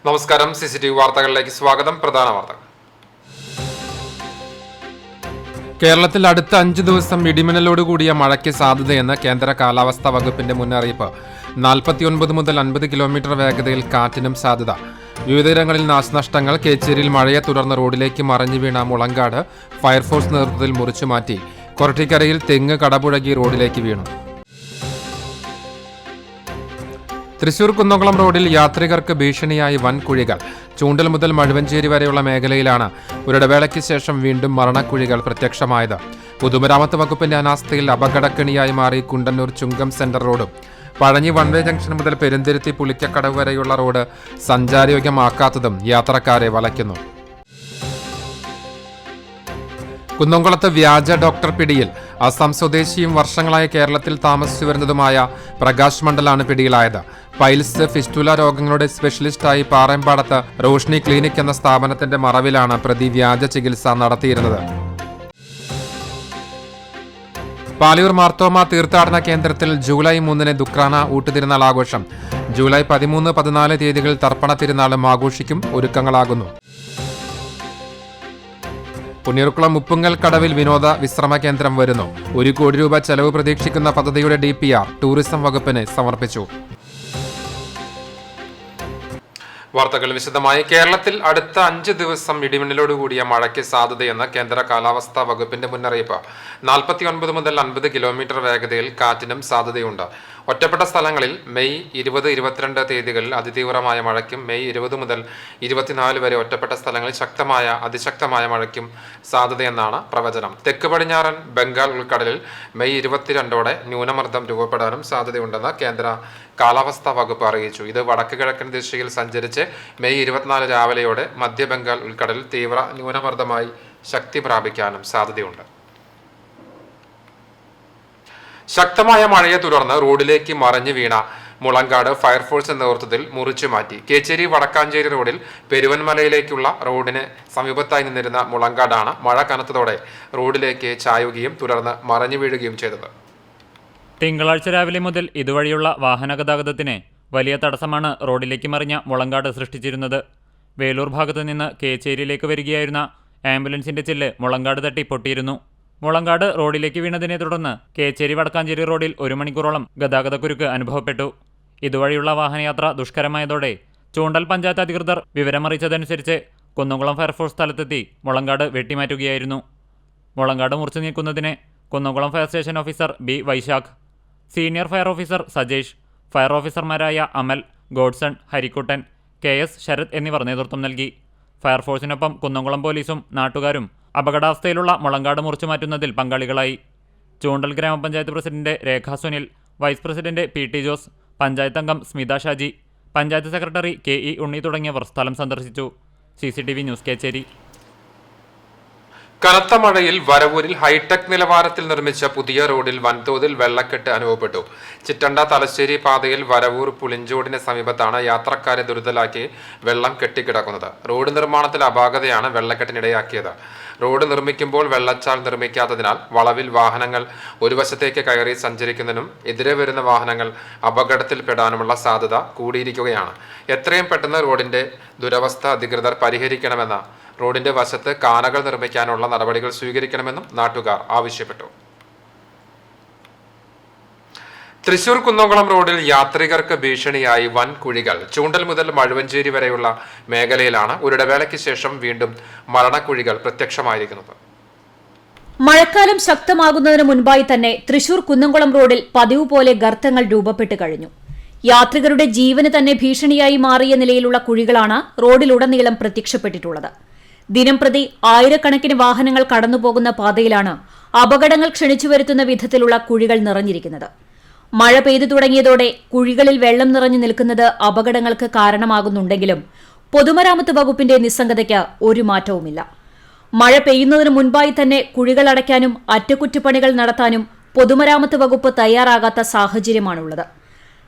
നമസ്കാരം. CCTV വാർത്തകളിലേക്ക് സ്വാഗതം. പ്രധാന വാർത്തകൾ. കേരളത്തിൽ അടുത്ത 5 ദിവസം ഇടിമിന്നലോടുകൂടിയ മഴയ്ക്ക് സാധ്യതയെന്ന് കേന്ദ്ര കാലാവസ്ഥാ വകുപ്പിന്റെ മുന്നറിയിപ്പ്. 49 മുതൽ 50 കിലോമീറ്റർ വേഗതയിൽ കാറ്റിനും സാധ്യത. വിവിധയിടങ്ങളിൽ നാശനഷ്ടങ്ങൾ. കേച്ചേരിയിൽ മഴയെ തുടർന്ന് റോഡിലേക്ക് മറിഞ്ഞു വീണ മുളങ്കാട് ഫയർഫോഴ്സ് നേതൃത്വത്തിൽ മുറിച്ചുമാറ്റി. കൊരട്ടിക്കരയിൽ തെങ്ങ് കടപുഴകി റോഡിലേക്ക് വീണു. തൃശൂർ കുന്നംകുളം റോഡിൽ യാത്രികർക്ക് ഭീഷണിയായി വൻ കുഴികൾ. ചൂണ്ടൽ മുതൽ മഴുവഞ്ചേരി വരെയുള്ള മേഖലയിലാണ് ഒരിടവേളയ്ക്ക് ശേഷം വീണ്ടും മരണക്കുഴികൾ പ്രത്യക്ഷമായത്. പൊതുമരാമത്ത് വകുപ്പിന്റെ അനാസ്ഥയിൽ അപകടക്കെണിയായി മാറി കുണ്ടന്നൂർ ചുങ്കം സെന്റർ റോഡും. പഴഞ്ഞി വൺവേ ജംഗ്ഷൻ മുതൽ പെരുന്തിരുത്തി പുളിക്കക്കടവ് വരെയുള്ള റോഡ് സഞ്ചാരയോഗ്യമാക്കാത്തതും യാത്രക്കാരെ വലയ്ക്കുന്നു. കുന്നംകുളത്ത് വ്യാജ ഡോക്ടർ പിടിയിൽ. അസം സ്വദേശിയും വർഷങ്ങളായി കേരളത്തിൽ താമസിച്ചു വരുന്നതുമായ പ്രകാശ് മണ്ഡലാണ് പിടിയിലായത്. പൈൽസ്, ഫിസ്റ്റുല രോഗങ്ങളുടെ സ്പെഷ്യലിസ്റ്റായി പാറേമ്പാടത്ത് റോഷ്നി ക്ലിനിക് എന്ന സ്ഥാപനത്തിന്റെ മറവിലാണ് പ്രതി വ്യാജ ചികിത്സ നടത്തിയിരുന്നത്. പാലിയൂർ മാർത്തോമ തീർത്ഥാടന കേന്ദ്രത്തിൽ ജൂലൈ 3 ദുക്രാന ഊട്ടുതിരുനാൾ ആഘോഷം. ജൂലൈ 13, 14 തീയതികളിൽ തർപ്പണ തിരുനാളും ആഘോഷിക്കും. ഒരുക്കങ്ങളാകുന്നു. പുന്നീർകുളം മുപ്പുങ്ങൽ കടവിൽ വിനോദ വിശ്രമ കേന്ദ്രം വരുന്നു. 1 കോടി രൂപ ചെലവ് പ്രതീക്ഷിക്കുന്ന പദ്ധതിയുടെ DPR ടൂറിസം വകുപ്പിന് സമർപ്പിച്ചു. വാർത്തകൾ വിശദമായി. കേരളത്തിൽ അടുത്ത 5 ദിവസം ഇടിമിന്നലോടുകൂടിയ മഴയ്ക്ക് സാധ്യതയെന്ന് കേന്ദ്ര കാലാവസ്ഥാ വകുപ്പിന്റെ മുന്നറിയിപ്പ്. 49 മുതൽ 50 കിലോമീറ്റർ വേഗതയിൽ കാറ്റിനും സാധ്യതയുണ്ട്. ഒറ്റപ്പെട്ട സ്ഥലങ്ങളിൽ മെയ് 20, 22 തീയതികളിൽ അതിതീവ്രമായ മഴയ്ക്കും മെയ് 20 മുതൽ 24 വരെ ഒറ്റപ്പെട്ട സ്ഥലങ്ങളിൽ ശക്തമായ അതിശക്തമായ മഴയ്ക്കും സാധ്യതയെന്നാണ് പ്രവചനം. തെക്ക് പടിഞ്ഞാറൻ ബംഗാൾ ഉൾക്കടലിൽ മെയ് 22 ന്യൂനമർദ്ദം രൂപപ്പെടാനും സാധ്യതയുണ്ടെന്ന് കേന്ദ്ര കാലാവസ്ഥാ വകുപ്പ് അറിയിച്ചു. ഇത് വടക്ക് കിഴക്കൻ ദിശയിൽ സഞ്ചരിച്ച് മെയ് 24 രാവിലെയോടെ മധ്യ ബംഗാൾ ഉൾക്കടലിൽ തീവ്ര ന്യൂനമർദ്ദമായി ശക്തി പ്രാപിക്കാനും സാധ്യതയുണ്ട്. ശക്തമായ മഴയെ തുടർന്ന് റോഡിലേക്ക് മറിഞ്ഞു വീണ മുളങ്കാട് ഫയർഫോഴ്സ് നേതൃത്വത്തിൽ മുറിച്ചുമാറ്റി. കേച്ചേരി വടക്കാഞ്ചേരി റോഡിൽ പെരുവൻമലയിലേക്കുള്ള റോഡിന് സമീപത്തായി നിന്നിരുന്ന മുളങ്കാടാണ് മഴ കനത്തതോടെ റോഡിലേക്ക് ചായുകയും തുടർന്ന് മറിഞ്ഞു വീഴുകയും ചെയ്തത്. തിങ്കളാഴ്ച രാവിലെ മുതൽ ഇതുവഴിയുള്ള വാഹനഗതാഗതത്തിന് വലിയ തടസ്സമാണ് റോഡിലേക്ക് മറിഞ്ഞ മുളങ്കാട് സൃഷ്ടിച്ചിരുന്നത്. വേലൂർ ഭാഗത്തു നിന്ന് കേച്ചേരിയിലേക്ക് വരികയായിരുന്ന ആംബുലൻസിന്റെ ചില്ല് മുളങ്കാട് തട്ടി പൊട്ടിയിരുന്നു. മുളങ്കാട് റോഡിലേക്ക് വീണതിനെ തുടർന്ന് കേച്ചേരി വടക്കാഞ്ചേരി റോഡിൽ 1 മണിക്കൂറോളം ഗതാഗതക്കുരുക്ക് അനുഭവപ്പെട്ടു. ഇതുവഴിയുള്ള വാഹനയാത്ര ദുഷ്കരമായതോടെ ചൂണ്ടൽ പഞ്ചായത്ത് അധികൃതർ വിവരമറിയിച്ചതനുസരിച്ച് കുന്നംകുളം ഫയർഫോഴ്സ് സ്ഥലത്തെത്തി മുളങ്കാട് വെട്ടിമാറ്റുകയായിരുന്നു. മുളങ്കാട് മുറിച്ചു നീക്കുന്നതിന് Kunnamkulam fire station officer B. Vaishakh, senior fire officer Sajesh, fire ഓഫീസർമാരായ അമൽ, ഗോഡ്സൺ, ഹരിക്കുട്ടൻ, KS ശരത് എന്നിവർ നേതൃത്വം നൽകി. ഫയർഫോഴ്സിനൊപ്പം കുന്നംകുളം പോലീസും നാട്ടുകാരും അപകടാവസ്ഥയിലുള്ള മുളങ്കാട് മുറിച്ചു മാറ്റുന്നതിൽ പങ്കാളികളായി. ചൂണ്ടൽ ഗ്രാമപഞ്ചായത്ത് president Rekha Sunil, vice president PT Jose, panchayat അംഗം സ്മിത ഷാജി, പഞ്ചായത്ത് സെക്രട്ടറി KE ഉണ്ണി തുടങ്ങിയവർ സ്ഥലം സന്ദർശിച്ചു. CCTV news Kechery. കനത്ത മഴയിൽ വരവൂരിൽ ഹൈടെക് നിലവാരത്തിൽ നിർമ്മിച്ച പുതിയ റോഡിൽ വൻതോതിൽ വെള്ളക്കെട്ട് അനുഭവപ്പെട്ടു. ചിറ്റണ്ട തലശ്ശേരി പാതയിൽ വരവൂർ പുളിഞ്ചോടിന് സമീപത്താണ് യാത്രക്കാരെ ദുരിതലാക്കി വെള്ളം കെട്ടിക്കിടക്കുന്നത്. റോഡ് നിർമ്മാണത്തിൽ അപാകതയാണ് വെള്ളക്കെട്ടിനിടയാക്കിയത്. റോഡ് നിർമ്മിക്കുമ്പോൾ വെള്ളച്ചാൽ നിർമ്മിക്കാത്തതിനാൽ വളവിൽ വാഹനങ്ങൾ ഒരു വശത്തേക്ക് കയറി സഞ്ചരിക്കുന്നതിനും എതിരെ വരുന്ന വാഹനങ്ങൾ അപകടത്തിൽപ്പെടാനുമുള്ള സാധ്യത കൂടിയിരിക്കുകയാണ്. എത്രയും പെട്ടെന്ന് റോഡിന്റെ ദുരവസ്ഥ അധികൃതർ പരിഹരിക്കണമെന്ന റോഡിന്റെ വശത്ത് കാനകൾ നിർമ്മിക്കാനുള്ള നടപടികൾ സ്വീകരിക്കണമെന്നും നാട്ടുകാർ ആവശ്യപ്പെട്ടു. തൃശൂർ കുന്നംകുളം റോഡിൽ യാത്രികർക്ക് ഭീഷണിയായി വൻ കുഴികൾ. ചൂണ്ടൽ മുതൽ മഴുവഞ്ചേരി വരെയുള്ള മേഖലയിലാണ് ഒരിടവേളയ്ക്ക് ശേഷം വീണ്ടും മരണക്കുഴികൾ പ്രത്യക്ഷമായിരിക്കുന്നത്. മഴക്കാലം ശക്തമാകുന്നതിന് മുൻപായി തന്നെ തൃശൂർ കുന്നംകുളം റോഡിൽ പതിവ് പോലെ ഗർത്തങ്ങൾ രൂപപ്പെട്ടു കഴിഞ്ഞു. യാത്രികരുടെ ജീവന് തന്നെ ഭീഷണിയായി മാറിയ നിലയിലുള്ള കുഴികളാണ് റോഡിലുടനീളം പ്രത്യക്ഷപ്പെട്ടിട്ടുള്ളത്. ദിനംപ്രതി ആയിരക്കണക്കിന് വാഹനങ്ങൾ കടന്നുപോകുന്ന പാതയിലാണ് അപകടങ്ങൾ ക്ഷണിച്ചു വരുത്തുന്ന വിധത്തിലുള്ള കുഴികൾ നിറഞ്ഞിരിക്കുന്നത്. മഴ പെയ്തു തുടങ്ങിയതോടെ കുഴികളിൽ വെള്ളം നിറഞ്ഞു നിൽക്കുന്നത് അപകടങ്ങൾക്ക് കാരണമാകുന്നുണ്ടെങ്കിലും പൊതുമരാമത്ത് വകുപ്പിന്റെ നിസ്സംഗതയ്ക്ക് ഒരു മാറ്റവുമില്ല. മഴ പെയ്യുന്നതിന് മുൻപായി തന്നെ കുഴികൾ അടയ്ക്കാനും അറ്റകുറ്റപ്പണികൾ നടത്താനും പൊതുമരാമത്ത് വകുപ്പ് തയ്യാറാകാത്ത സാഹചര്യമാണുള്ളത്.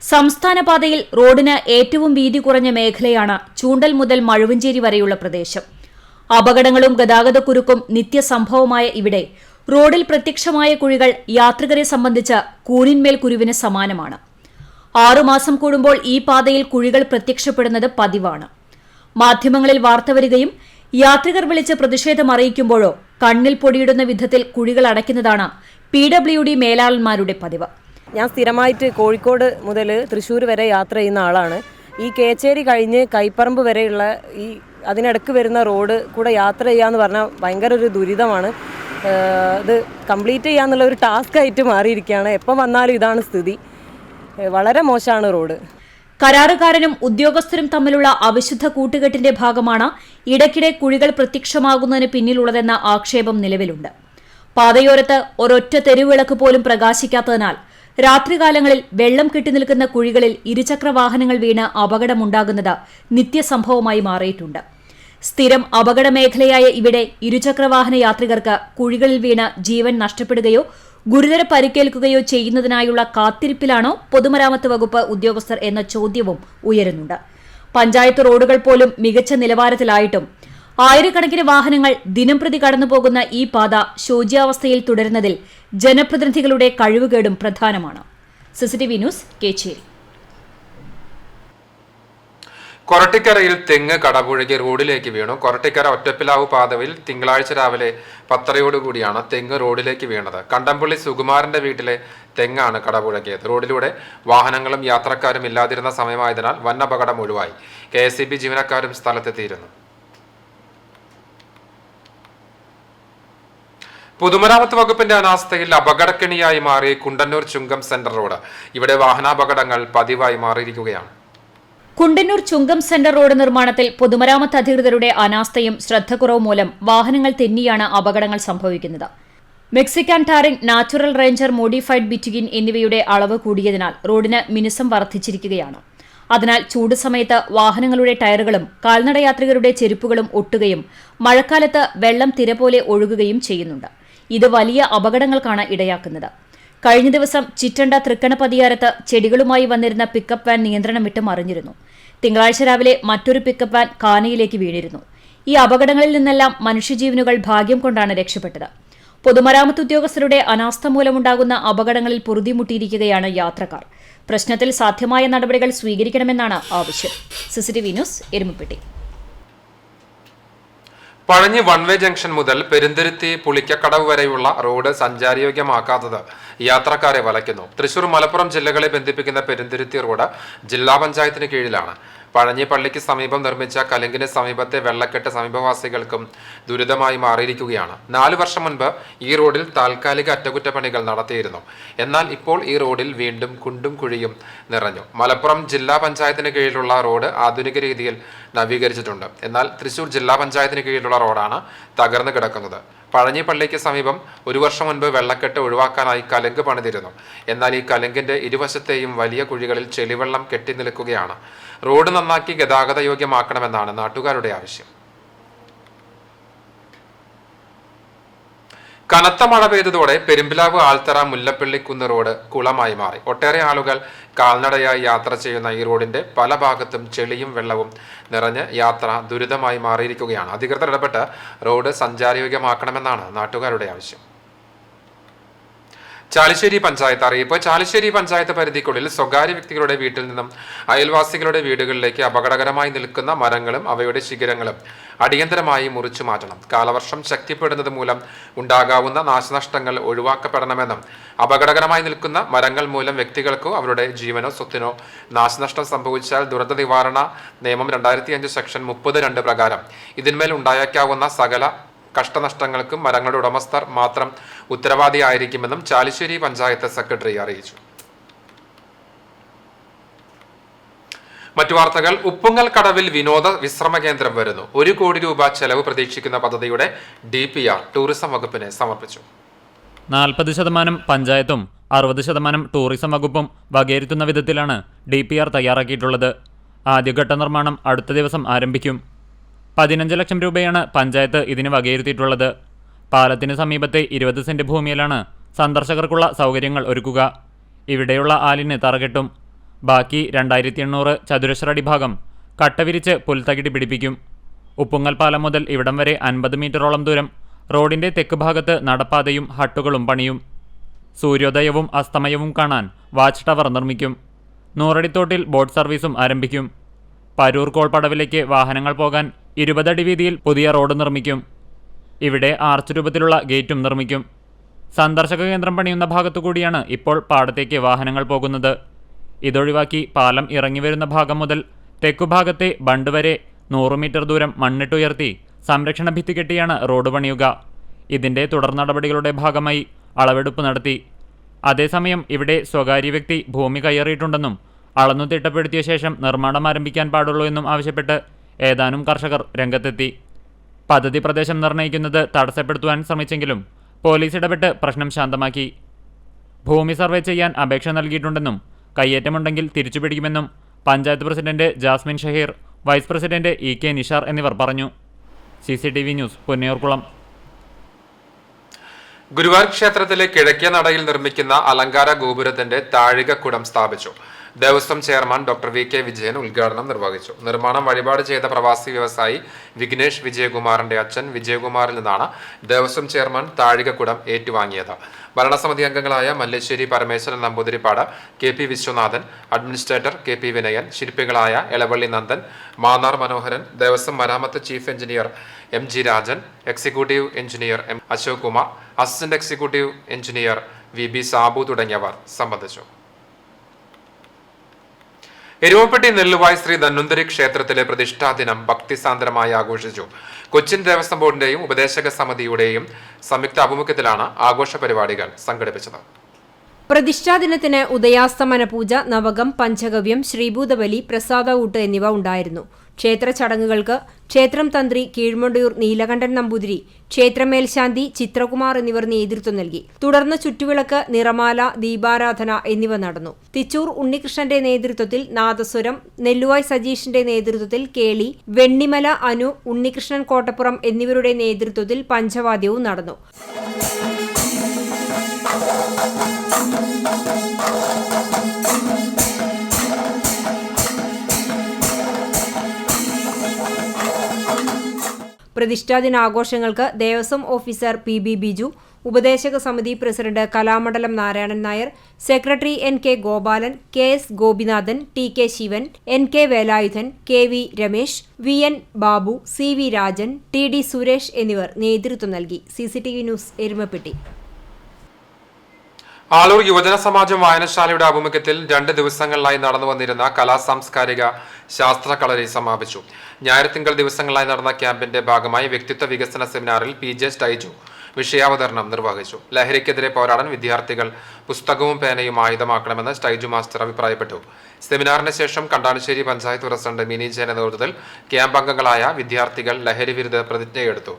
സംസ്ഥാന പാതയിൽ റോഡിന് ഏറ്റവും വീതി കുറഞ്ഞ മേഖലയാണ് ചൂണ്ടൽ മുതൽ മഴുവഞ്ചേരി വരെയുള്ള പ്രദേശം. അപകടങ്ങളും ഗതാഗതക്കുരുക്കും നിത്യസംഭവമായ ഇവിടെ റോഡിൽ പ്രത്യക്ഷമായ കുഴികൾ യാത്രികരെ സംബന്ധിച്ച് കൂനിന്മേൽ കുരുവിന് സമാനമാണ്. 6 മാസം കൂടുമ്പോൾ ഈ പാതയിൽ കുഴികൾ പ്രത്യക്ഷപ്പെടുന്നത് പതിവാണ്. മാധ്യമങ്ങളിൽ വാർത്ത വരികയും യാത്രികർ വിളിച്ച് പ്രതിഷേധം അറിയിക്കുമ്പോഴോ കണ്ണിൽ പൊടിയിടുന്ന വിധത്തിൽ കുഴികൾ അടയ്ക്കുന്നതാണ് PWD മേലാളന്മാരുടെ പതിവ്. ഞാൻ സ്ഥിരമായിട്ട് കോഴിക്കോട് മുതൽ തൃശ്ശൂർ വരെ യാത്ര ചെയ്യുന്ന ആളാണ്. ഈ കേച്ചേരി കഴിഞ്ഞ് കൈപ്പറമ്പ് വരെയുള്ള ഈ അതിനിടക്ക് വരുന്ന റോഡ് കൂടെ യാത്ര ചെയ്യാന്ന് പറഞ്ഞാൽ ഭയങ്കര ഒരു ദുരിതമാണ്. ഇത് കംപ്ലീറ്റ് ചെയ്യാന്നുള്ള ഒരു ടാസ്ക് ആയിട്ട് മാറിയിരിക്കുകയാണ്. എപ്പം വന്നാലും ഇതാണ് സ്ഥിതി. വളരെ മോശമാണ് റോഡ്. കരാറുകാരനും ഉദ്യോഗസ്ഥരും തമ്മിലുള്ള അവിശുദ്ധ കൂട്ടുകെട്ടിന്റെ ഭാഗമാണ് ഇടയ്ക്കിടെ കുഴികൾ പ്രത്യക്ഷമാകുന്നതിന് പിന്നിലുള്ളതെന്ന ആക്ഷേപം നിലവിലുണ്ട്. പാതയോരത്ത് ഒരൊറ്റ തെരുവിളക്ക് പോലും പ്രകാശിക്കാത്തതിനാൽ രാത്രികാലങ്ങളിൽ വെള്ളം കെട്ടിനിൽക്കുന്ന കുഴികളിൽ ഇരുചക്ര വാഹനങ്ങൾ വീണ് അപകടമുണ്ടാകുന്നത് നിത്യസംഭവമായി മാറിയിട്ടുണ്ട്. സ്ഥിരം അപകടമേഖലയായ ഇവിടെ ഇരുചക്രവാഹന യാത്രികർക്ക് കുഴികളിൽ വീണ് ജീവൻ നഷ്ടപ്പെടുകയോ ഗുരുതര പരിക്കേൽക്കുകയോ ചെയ്യുന്നതിനായുള്ള കാത്തിരിപ്പിലാണോ പൊതുമരാമത്ത് വകുപ്പ് ഉദ്യോഗസ്ഥർ എന്ന ചോദ്യവും ഉയരുന്നുണ്ട്. പഞ്ചായത്ത് റോഡുകൾ പോലും മികച്ച നിലവാരത്തിലായിട്ടും ആയിരക്കണക്കിന് വാഹനങ്ങൾ ദിനംപ്രതി കടന്നുപോകുന്ന ഈ പാത ശോച്യാവസ്ഥയിൽ തുടരുന്നതിൽ ജനപ്രതിനിധികളുടെ കഴിവുകേടും പ്രധാനമാണ്. CCTV news, Kecheri. കൊരട്ടിക്കരയിൽ തെങ്ങ് കടപുഴകി റോഡിലേക്ക് വീണു. കൊരട്ടിക്കര ഒറ്റപ്പിലാവ് പാതയിൽ തിങ്കളാഴ്ച രാവിലെ 10:30 തെങ്ങ് റോഡിലേക്ക് വീണത്. കണ്ടംപള്ളി സുകുമാരന്റെ വീട്ടിലെ തെങ്ങാണ് കടപുഴകിയത്. റോഡിലൂടെ വാഹനങ്ങളും യാത്രക്കാരും ഇല്ലാതിരുന്ന സമയമായതിനാൽ വൻ അപകടം ഒഴിവായി. KSEB ജീവനക്കാരും സ്ഥലത്തെത്തിയിരുന്നു. പൊതുമരാമത്ത് വകുപ്പിന്റെ അനാസ്ഥയിൽ അപകടക്കെണിയായി മാറി കുണ്ടന്നൂർ ചുങ്കം സെന്റർ റോഡ്. ഇവിടെ വാഹനാപകടങ്ങൾ പതിവായി മാറിയിരിക്കുകയാണ്. കുണ്ടന്നൂർ ചുങ്കം സെന്റർ റോഡ് നിർമ്മാണത്തിൽ പൊതുമരാമത്ത് അധികൃതരുടെ അനാസ്ഥയും ശ്രദ്ധക്കുറവും മൂലം വാഹനങ്ങൾ തെന്നിയാണ് അപകടങ്ങൾ സംഭവിക്കുന്നത്. Mexican tarring, natural ranger modified bitumen എന്നിവയുടെ അളവ് കൂടിയതിനാൽ റോഡിന് മിനുസം വർദ്ധിച്ചിരിക്കുകയാണ്. അതിനാൽ ചൂട് സമയത്ത് വാഹനങ്ങളുടെ ടയറുകളും കാൽനടയാത്രികരുടെ ചെരുപ്പുകളും ഒട്ടുകയും മഴക്കാലത്ത് വെള്ളം തിര പോലെ ഒഴുകുകയും ചെയ്യുന്നുണ്ട്. ഇത് വലിയ അപകടങ്ങൾക്കാണ് ഇടയാക്കുന്നത്. കഴിഞ്ഞ ദിവസം ചിറ്റണ്ട തൃക്കണപതിയാരത്ത് ചെടികളുമായി വന്നിരുന്ന പിക്കപ്പ് വാൻ നിയന്ത്രണം വിട്ട് മറിഞ്ഞിരുന്നു. തിങ്കളാഴ്ച രാവിലെ മറ്റൊരു പിക്കപ്പ് വാൻ കാനയിലേക്ക് വീണിരുന്നു. ഈ അപകടങ്ങളിൽ നിന്നെല്ലാം മനുഷ്യജീവനുകൾ ഭാഗ്യം കൊണ്ടാണ് രക്ഷപ്പെട്ടത്. പൊതുമരാമത്ത് ഉദ്യോഗസ്ഥരുടെ അനാസ്ഥ മൂലമുണ്ടാകുന്ന അപകടങ്ങളിൽ പൊറുതിമുട്ടിയിരിക്കുകയാണ് യാത്രക്കാർ. പ്രശ്നത്തിൽ സാധ്യമായ നടപടികൾ സ്വീകരിക്കണമെന്നാണ് ആവശ്യം. CCTV news, Erumapetty. Pazhanji one way junction മുതൽ പെരുന്തുരുത്തി പുളിക്കക്കടവ് വരെയുള്ള റോഡ് സഞ്ചാരയോഗ്യമാക്കാത്തത് യാത്രക്കാരെ വലയ്ക്കുന്നു. തൃശൂർ, മലപ്പുറം ജില്ലകളെ ബന്ധിപ്പിക്കുന്ന പെരുന്തുരുത്തി റോഡ് ജില്ലാ പഞ്ചായത്തിന് കീഴിലാണ്. പഴഞ്ഞി പള്ളിക്ക് സമീപം നിർമ്മിച്ച കലുങ്കിന് സമീപത്തെ വെള്ളക്കെട്ട് സമീപവാസികൾക്കും ദുരിതമായി മാറിയിരിക്കുകയാണ്. 4 വർഷം മുൻപ് ഈ റോഡിൽ താൽക്കാലിക അറ്റകുറ്റപ്പണികൾ നടത്തിയിരുന്നു. എന്നാൽ ഇപ്പോൾ ഈ റോഡിൽ വീണ്ടും കുണ്ടും കുഴിയും നിറഞ്ഞു. മലപ്പുറം ജില്ലാ പഞ്ചായത്തിന് കീഴിലുള്ള റോഡ് ആധുനിക രീതിയിൽ നവീകരിച്ചിട്ടുണ്ട്. എന്നാൽ തൃശൂർ ജില്ലാ പഞ്ചായത്തിന് കീഴിലുള്ള റോഡാണ് തകർന്നു കിടക്കുന്നത്. പഴഞ്ഞി പള്ളിക്ക് സമീപം 1 വർഷം മുൻപ് വെള്ളക്കെട്ട് ഒഴിവാക്കാനായി കലുങ്ക് പണിതിരുന്നു. എന്നാൽ ഈ കലുങ്കിന്റെ ഇരുവശത്തെയും വലിയ കുഴികളിൽ ചെളിവെള്ളം കെട്ടി നിൽക്കുകയാണ്. റോഡ് നന്നാക്കി ഗതാഗത യോഗ്യമാക്കണമെന്നാണ് നാട്ടുകാരുടെ ആവശ്യം. കനത്ത മഴ പെയ്തതോടെ പെരുമ്പിലാവ്, ആൽത്തറ, മുല്ലപ്പള്ളിക്കുന്ന് റോഡ് കുളമായി മാറി. ഒട്ടേറെ ആളുകൾ കാൽനടയായി യാത്ര ചെയ്യുന്ന ഈ റോഡിന്റെ പല ഭാഗത്തും ചെളിയും വെള്ളവും നിറഞ്ഞ് യാത്ര ദുരിതമായി മാറിയിരിക്കുകയാണ്. അധികൃതർ ഇടപെട്ട് റോഡ് സഞ്ചാരയോഗ്യമാക്കണമെന്നാണ് നാട്ടുകാരുടെ ആവശ്യം. ചാലിശ്ശേരി പഞ്ചായത്ത് അറിയിപ്പ്. ചാലിശ്ശേരി പഞ്ചായത്ത് പരിധിക്കുള്ളിൽ സ്വകാര്യ വ്യക്തികളുടെ വീട്ടിൽ നിന്നും അയൽവാസികളുടെ വീടുകളിലേക്ക് അപകടകരമായി നിൽക്കുന്ന മരങ്ങളും അവയുടെ ശിഖരങ്ങളും അടിയന്തരമായി മുറിച്ചു മാറ്റണം. കാലവർഷം ശക്തിപ്പെടുന്നത് മൂലം ഉണ്ടാകാവുന്ന നാശനഷ്ടങ്ങൾ ഒഴിവാക്കപ്പെടണമെന്നും അപകടകരമായി നിൽക്കുന്ന മരങ്ങൾ മൂലം വ്യക്തികൾക്കോ അവരുടെ ജീവനോ സ്വത്തിനോ നാശനഷ്ടം സംഭവിച്ചാൽ ദുരന്ത നിവാരണ നിയമം 2005 സെക്ഷൻ 30(2) പ്രകാരം ഇതിന്മേൽ ഉണ്ടായേക്കാവുന്ന സകല കഷ്ടനഷ്ടങ്ങൾക്കും മരങ്ങളുടെ ഉടമസ്ഥർ മാത്രം ഉത്തരവാദിയായിരിക്കുമെന്നും ചാലിശ്ശേരി പഞ്ചായത്ത് സെക്രട്ടറി അറിയിച്ചു. മറ്റു വാർത്തകൾ. ഉപ്പുങ്ങൽ കടവിൽ വിനോദ വിശ്രമ കേന്ദ്രം വരുന്നു. 1 കോടി രൂപ ചെലവ് പ്രതീക്ഷിക്കുന്ന പദ്ധതിയുടെ DPR ടൂറിസം വകുപ്പിന് സമർപ്പിച്ചു. 40% പഞ്ചായത്തും 60% ടൂറിസം വകുപ്പും വകയിരുത്തുന്ന വിധത്തിലാണ് DPR തയ്യാറാക്കിയിട്ടുള്ളത്. ആദ്യഘട്ട നിർമ്മാണം അടുത്ത ദിവസം ആരംഭിക്കും. 15 ലക്ഷം രൂപയാണ് പഞ്ചായത്ത് ഇതിന് വകയിരുത്തിയിട്ടുള്ളത്. പാലത്തിന് സമീപത്തെ 20 സെന്റ് ഭൂമിയിലാണ് സന്ദർശകർക്കുള്ള സൗകര്യങ്ങൾ ഒരുക്കുക. ഇവിടെയുള്ള ആലിന് തറകെട്ടും. ബാക്കി 2800 ചതുരശ്ര അടി ഭാഗം കട്ടവിരിച്ച് പുൽത്തകിടി പിടിപ്പിക്കും. ഉപ്പുങ്ങൽ പാലം മുതൽ ഇവിടം വരെ 50 മീറ്ററോളം ദൂരം റോഡിന്റെ തെക്ക് ഭാഗത്ത് നടപ്പാതയും ഹട്ടുകളും പണിയും. സൂര്യോദയവും അസ്തമയവും കാണാൻ വാച്ച് ടവർ നിർമ്മിക്കും. നൂറടിത്തോട്ടിൽ ബോട്ട് സർവീസും ആരംഭിക്കും. പരൂർ കോൾപ്പടവിലേക്ക് വാഹനങ്ങൾ പോകാൻ 20 അടി വീതിയിൽ പുതിയ റോഡ് നിർമ്മിക്കും. ഇവിടെ ആർച്ച് രൂപത്തിലുള്ള ഗേറ്റും നിർമ്മിക്കും. സന്ദർശക കേന്ദ്രം പണിയുന്ന ഭാഗത്തുകൂടിയാണ് ഇപ്പോൾ പാടത്തേക്ക് വാഹനങ്ങൾ പോകുന്നത്. ഇതൊഴിവാക്കി പാലം ഇറങ്ങിവരുന്ന ഭാഗം മുതൽ തെക്കുഭാഗത്തെ ബണ്ട് വരെ 100 മീറ്റർ ദൂരം മണ്ണിട്ടുയർത്തി സംരക്ഷണ ഭിത്തി കെട്ടിയാണ് റോഡ് പണിയുക. ഇതിന്റെ തുടർ നടപടികളുടെ ഭാഗമായി അളവെടുപ്പ് നടത്തി. അതേസമയം ഇവിടെ സ്വകാര്യ വ്യക്തി ഭൂമി കയ്യേറിയിട്ടുണ്ടെന്നും അളന്നു തിട്ടപ്പെടുത്തിയ ശേഷം നിർമ്മാണം ആരംഭിക്കാൻ പാടുള്ളൂ എന്നും ആവശ്യപ്പെട്ട് ഏതാനും കർഷകർ രംഗത്തെത്തി. പദ്ധതി പ്രദേശം നിർണ്ണയിക്കുന്നത് തടസ്സപ്പെടുത്തുവാൻ ശ്രമിച്ചെങ്കിലും പോലീസ് ഇടപെട്ട് പ്രശ്നം ശാന്തമാക്കി. ഭൂമി സർവേ ചെയ്യാൻ അപേക്ഷ നൽകിയിട്ടുണ്ടെന്നും കയ്യേറ്റമുണ്ടെങ്കിൽ തിരിച്ചുപിടിക്കുമെന്നും panchayat president Jasmin Shaheer, vice president EK Nishar എന്നിവർ പറഞ്ഞു. CCTV news, Ponniyoorkulam. ഗുരുവായൂർ ക്ഷേത്രത്തിലെ കിഴക്കേ നടയിൽ നിർമ്മിക്കുന്ന അലങ്കാര ഗോപുരത്തിന്റെ താഴികക്കുടം സ്ഥാപിച്ചു. Devaswom chairman doctor VK Vijayan ഉദ്ഘാടനം നിർവഹിച്ചു. നിർമ്മാണം വഴിപാട് ചെയ്ത പ്രവാസി വ്യവസായി വിഘ്നേഷ് വിജയകുമാറിന്റെ അച്ഛൻ വിജയകുമാറിൽ നിന്നാണ് ദേവസ്വം ചെയർമാൻ താഴികക്കുടം ഏറ്റുവാങ്ങിയത്. ഭരണസമിതി അംഗങ്ങളായ Malleshery Parameswaran Namboothiripad, KP Viswanathan, administrator KP Vinayan, ശില്പികളായ എളവള്ളി നന്ദൻ, മാന്നാർ മനോഹരൻ, ദേവസ്വം മരാമത്ത് chief engineer MG Rajan, executive engineer M Ashok Kumar, assistant executive engineer VB Sabu തുടങ്ങിയവർ സംബന്ധിച്ചു. എരുമപ്പെട്ടി നെല്ലുവായ് ശ്രീ ധന്വന്തരി ക്ഷേത്രത്തിലെ പ്രതിഷ്ഠാ ദിനം ഭക്തിസാന്ദ്രമായി ആഘോഷിച്ചു. കൊച്ചിൻ ദേവസ്വം ബോർഡിന്റെയും ഉപദേശക സമിതിയുടെയും സംയുക്ത ആഭിമുഖ്യത്തിലാണ് ആഘോഷ പരിപാടികൾ സംഘടിപ്പിച്ചത്. പ്രതിഷ്ഠാദിനത്തിന് ഉദയാസ്തമന പൂജ, നവകം, പഞ്ചഗവ്യം, ശ്രീഭൂതബലി, പ്രസാദഊട്ട് എന്നിവ ഉണ്ടായിരുന്നു. ക്ഷേത്ര ചടങ്ങുകൾക്ക് ക്ഷേത്രം തന്ത്രി കീഴ്മൊണ്ടിയൂർ നീലകണ്ഠൻ നമ്പൂതിരി, ക്ഷേത്രമേൽശാന്തി ചിത്രകുമാർ എന്നിവർ നേതൃത്വം നൽകി. തുടർന്ന് ചുറ്റുവിളക്ക്, നിറമാല, ദീപാരാധന എന്നിവ നടന്നു. തിച്ചൂർ ഉണ്ണികൃഷ്ണന്റെ നേതൃത്വത്തിൽ നാദസ്വരം, നെല്ലുവായ് സജീഷിന്റെ നേതൃത്വത്തിൽ കേളി, വെണ്ണിമല അനു, ഉണ്ണികൃഷ്ണൻ കോട്ടപ്പുറം എന്നിവരുടെ നേതൃത്വത്തിൽ പഞ്ചവാദ്യവും നടന്നു. പ്രതിഷ്ഠാദിനാഘോഷങ്ങൾക്ക് ദേവസ്വം ഓഫീസർ PB ബിജു, ഉപദേശക സമിതി president Kalamandalam Narayanan Nair, secretary NK Gopalan, KS Gopinathan, TK Sivan, NK Velayudhan, KV Ramesh, VN Babu, CV Rajan, TD Suresh എന്നിവർ നേതൃത്വം നൽകി. CCTV news, Erumapetty. ആളൂർ യുവജന സമാജം വായനശാലയുടെ ആഭിമുഖ്യത്തിൽ 2 ദിവസങ്ങളിലായി നടന്നു വന്നിരുന്ന കലാസാംസ്കാരിക ശാസ്ത്ര കളരി സമാപിച്ചു. ഞായർ തിങ്കൾ ദിവസങ്ങളായി നടന്ന ക്യാമ്പിന്റെ ഭാഗമായി വ്യക്തിത്വ വികസന സെമിനാറിൽ PJ സ്റ്റൈജു വിഷയാവതരണം നിർവഹിച്ചു. ലഹരിക്കെതിരെ പോരാടാൻ വിദ്യാർത്ഥികൾ പുസ്തകവും പേനയും ആയുധമാക്കണമെന്ന് സ്റ്റൈജു മാസ്റ്റർ അഭിപ്രായപ്പെട്ടു. സെമിനാറിന് ശേഷം കണ്ടാണശ്ശേരി പഞ്ചായത്ത് പ്രസിഡന്റ് മിനി ജയന്റെ നേതൃത്വത്തിൽ ക്യാമ്പ് അംഗങ്ങളായ വിദ്യാർത്ഥികൾ ലഹരി വിരുദ്ധ പ്രതിജ്ഞയെടുത്തു.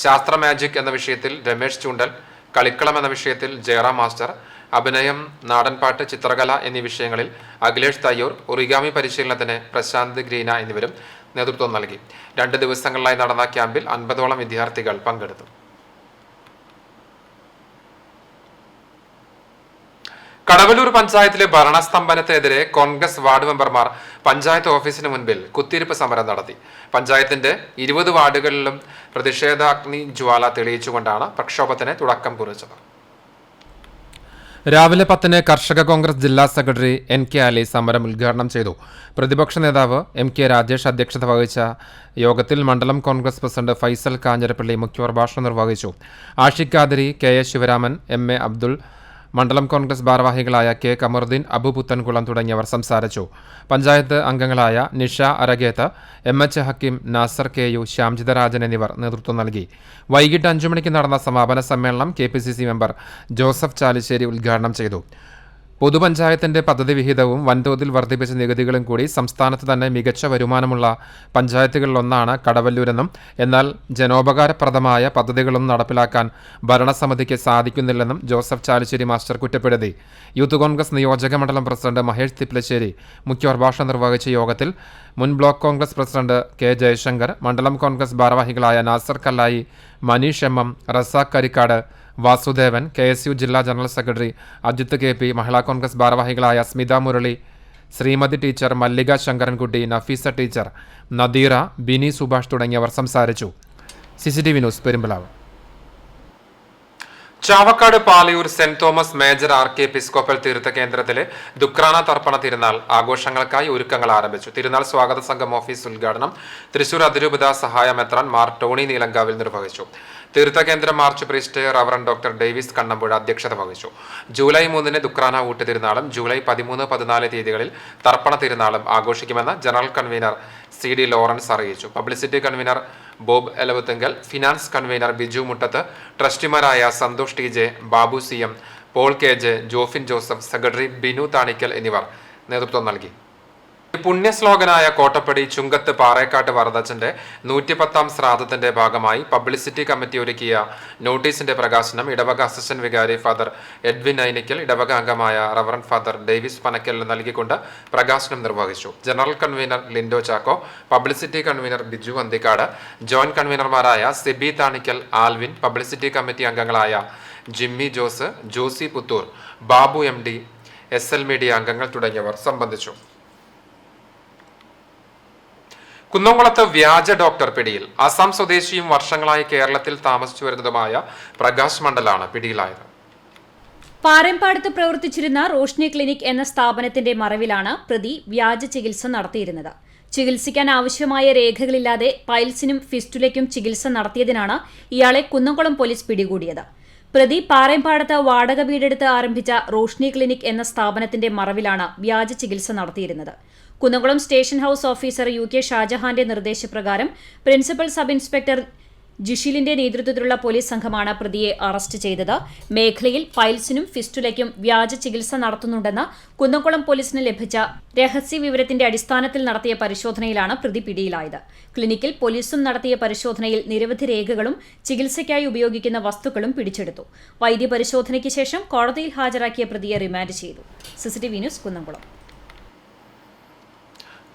ശാസ്ത്ര മാജിക് എന്ന വിഷയത്തിൽ രമേശ് ചൂണ്ടൽ, കളിക്കളം എന്ന വിഷയത്തിൽ ജയറാം മാസ്റ്റർ, അഭിനയം, നാടൻപാട്ട്, ചിത്രകല എന്നീ വിഷയങ്ങളിൽ അഖിലേഷ് തയ്യൂർ, ഒറിഗാമി പരിശീലനത്തിന് പ്രശാന്ത് ഗ്രീന എന്നിവരും നേതൃത്വം നൽകി. 2 ദിവസങ്ങളിലായി നടന്ന ക്യാമ്പിൽ 50ഓളം വിദ്യാർത്ഥികൾ പങ്കെടുത്തു. കടവല്ലൂർ പഞ്ചായത്തിലെ ഭരണസ്തംഭനത്തിനെതിരെ കോൺഗ്രസ് വാർഡ് മെമ്പർമാർ പഞ്ചായത്ത് ഓഫീസിന് മുൻപിൽ കുത്തിയിരിപ്പ് സമരം നടത്തി. പഞ്ചായത്തിന്റെ 20 വാർഡുകളിലും പ്രതിഷേധാഗ്നി ജ്വാല തെളിയിച്ചുകൊണ്ടാണ് പ്രക്ഷോഭത്തിന് തുടക്കം കുറിച്ചത്. രാവിലെ 10-ന് കർഷക കോൺഗ്രസ് ജില്ലാ സെക്രട്ടറി NK അലി സമരം ഉദ്ഘാടനം ചെയ്തു. പ്രതിപക്ഷ നേതാവ് MK രാജേഷ് അധ്യക്ഷത വഹിച്ച യോഗത്തിൽ മണ്ഡലം കോൺഗ്രസ് പ്രസിഡന്റ് ഫൈസൽ കാഞ്ഞിരപ്പള്ളി മുഖ്യപ്രഭാഷണം നിർവഹിച്ചു. ആഷിഖ് ഖാദരി, KA ശിവരാമൻ, MA അബ്ദുൾ, മണ്ഡലം കോൺഗ്രസ് ഭാരവാഹികളായ K കമറുദ്ദീൻ, അബു പുത്തൻകുളം തുടങ്ങിയവർ സംസാരിച്ചു. പഞ്ചായത്ത് അംഗങ്ങളായ നിഷ അരഗേത്ത്, MH ഹക്കീം, നാസർ KU, ശ്യാംജിതരാജൻ എന്നിവർ നേതൃത്വം നൽകി. വൈകിട്ട് 5 മണിക്ക് നടന്ന സമാപന സമ്മേളനം KPCC മെമ്പർ ജോസഫ് ചാലിശ്ശേരി ഉദ്ഘാടനം ചെയ്തു. പൊതുപഞ്ചായത്തിന്റെ പദ്ധതി വിഹിതവും വൻതോതിൽ വർദ്ധിപ്പിച്ച നികുതികളും കൂടി സംസ്ഥാനത്ത് തന്നെ മികച്ച വരുമാനമുള്ള പഞ്ചായത്തുകളിലൊന്നാണ് കടവല്ലൂരെന്നും എന്നാൽ ജനോപകാരപ്രദമായ പദ്ധതികളൊന്നും നടപ്പിലാക്കാൻ ഭരണസമിതിക്ക് സാധിക്കുന്നില്ലെന്നും ജോസഫ് ചാലിശ്ശേരി മാസ്റ്റർ കുറ്റപ്പെടുത്തി. യൂത്ത് കോൺഗ്രസ് നിയോജക മണ്ഡലം പ്രസിഡന്റ് മഹേഷ് തിപ്ലശ്ശേരി മുഖ്യപ്രഭാഷണം നിർവഹിച്ച യോഗത്തിൽ മുൻ block Congress president K Jayashankar, മണ്ഡലം കോൺഗ്രസ് ഭാരവാഹികളായ നാസർ കല്ലായി, മനീഷ് MM, റസാഖ് കരിക്കാട്, വാസുദേവൻ, KSU ജില്ലാ general secretary Ajith KP, Mahila Congress ഭാരവാഹികളായ സ്മിത മുരളി, ശ്രീമതി ടീച്ചർ, മല്ലിക ശങ്കരൻകുട്ടി, നഫീസ ടീച്ചർ, നദീറ, ബിനി സുഭാഷ് തുടങ്ങിയവർ സംസാരിച്ചു. CCTV news, Perumbalav. ചാവക്കാട് പാലയൂർ സെന്റ് തോമസ് മേജർ ആർക്കി എപ്പിസ്കോപ്പൽ തീർത്ഥ കേന്ദ്രത്തിലെ ദുക്രാന തർപ്പണ തിരുനാൾ ആഘോഷങ്ങൾക്കായി ഒരുക്കങ്ങൾ ആരംഭിച്ചു. തിരുനാൾ സ്വാഗത സംഘം ഓഫീസ് ഉദ്ഘാടനം തൃശൂർ അതിരൂപത സഹായ മെത്രാൻ മാർ ടോണി നീലങ്കാവിൽ നിർവഹിച്ചു. തീർത്ഥകേന്ദ്രം archpriest reverend doctor Davis Kannampuzha അധ്യക്ഷത വഹിച്ചു. ജൂലൈ 3 ദുക്രാന ഊട്ട് തിരുനാളും ജൂലൈ 13, 14 തീയതികളിൽ തർപ്പണ തിരുനാളും ആഘോഷിക്കുമെന്ന് ജനറൽ കൺവീനർ CD ലോറൻസ് അറിയിച്ചു. Publicity convener Bob Elavathingal, finance convener Biju Muttath, ട്രസ്റ്റിമാരായ Santhosh TJ, Babu CM, Paul KJ, Jofin Joseph, secretary Binu Thanikkal എന്നിവർ നേതൃത്വം നൽകി. പുണ്യശ്ലോകനായ കോട്ടപ്പടി ചുങ്കത്ത് പാറേക്കാട്ട് വരദച്ചന്റെ 110ാം ശ്രാദ്ധത്തിന്റെ ഭാഗമായി പബ്ലിസിറ്റി കമ്മിറ്റി ഒരുക്കിയ നോട്ടീസിന്റെ പ്രകാശനം ഇടവക അസിസ്റ്റന്റ് വികാരി ഫാദർ എഡ്വിൻ ഐനിക്കൽ, ഇടവക അംഗമായ റവറൻ ഫാദർ ഡേവിസ് പനക്കൽ നൽകിക്കൊണ്ട് പ്രകാശനം നിർവഹിച്ചു. General convener Lindo Chacko, publicity convener Biju Anthikad, joint കൺവീനർമാരായ Siby Thanikkal, Alvin, publicity committee അംഗങ്ങളായ Jimmy Jose, Josy Puthur, Babu MD, SL media അംഗങ്ങൾ തുടങ്ങിയവർ സംബന്ധിച്ചു. കുന്നംകുളത്ത് വ്യാജ ഡോക്ടർ പിടിയിൽ. അസം സ്വദേശിയും വർഷങ്ങളായി കേരളത്തിൽ താമസിച്ചു വരുന്നതുമായ പ്രകാശ് മണ്ഡലാണ് പിടിയിലായത്. പാറേമ്പാടത്ത് പ്രവർത്തിച്ചിരുന്ന റോഷ്നി ക്ലിനിക് എന്ന സ്ഥാപനത്തിന്റെ മറവിലാണ് പ്രതി വ്യാജ ചികിത്സ നടത്തിയിരുന്നത്. ചികിത്സിക്കാൻ ആവശ്യമായ രേഖകളില്ലാതെ പൈൽസിനും ഫിസ്റ്റുലയ്ക്കും ചികിത്സ നടത്തിയതിനാണ് ഇയാളെ കുന്നംകുളം പോലീസ് പിടികൂടിയത്. പ്രതി പാറേമ്പാടത്ത് വാടക വീടെടുത്ത് ആരംഭിച്ച റോഷ്നി ക്ലിനിക് എന്ന സ്ഥാപനത്തിന്റെ മറവിലാണ് വ്യാജ ചികിത്സ നടത്തിയിരുന്നത്. Kunnamkulam station house officer UK ഷാജഹാന്റെ നിർദ്ദേശപ്രകാരം പ്രിൻസിപ്പൽ സബ് ഇൻസ്പെക്ടർ ജിഷിലിന്റെ നേതൃത്വത്തിലുള്ള പോലീസ് സംഘമാണ് പ്രതിയെ അറസ്റ്റ് ചെയ്തത്. മേഖലയിൽ പൈൽസിനും ഫിസ്റ്റുലയ്ക്കും വ്യാജ ചികിത്സ നടത്തുന്നുണ്ടെന്ന് കുന്നംകുളം പോലീസിന് ലഭിച്ച രഹസ്യ വിവരത്തിന്റെ അടിസ്ഥാനത്തിൽ നടത്തിയ പരിശോധനയിലാണ് പ്രതി പിടിയിലായത്. ക്ലിനിക്കിൽ പോലീസും നടത്തിയ പരിശോധനയിൽ നിരവധി രേഖകളും ചികിത്സയ്ക്കായി ഉപയോഗിക്കുന്ന വസ്തുക്കളും പിടിച്ചെടുത്തു. വൈദ്യപരിശോധനയ്ക്ക് ശേഷം കോടതിയിൽ ഹാജരാക്കിയ പ്രതിയെ റിമാൻഡ് ചെയ്തു. CCTV news Kunnamkulam.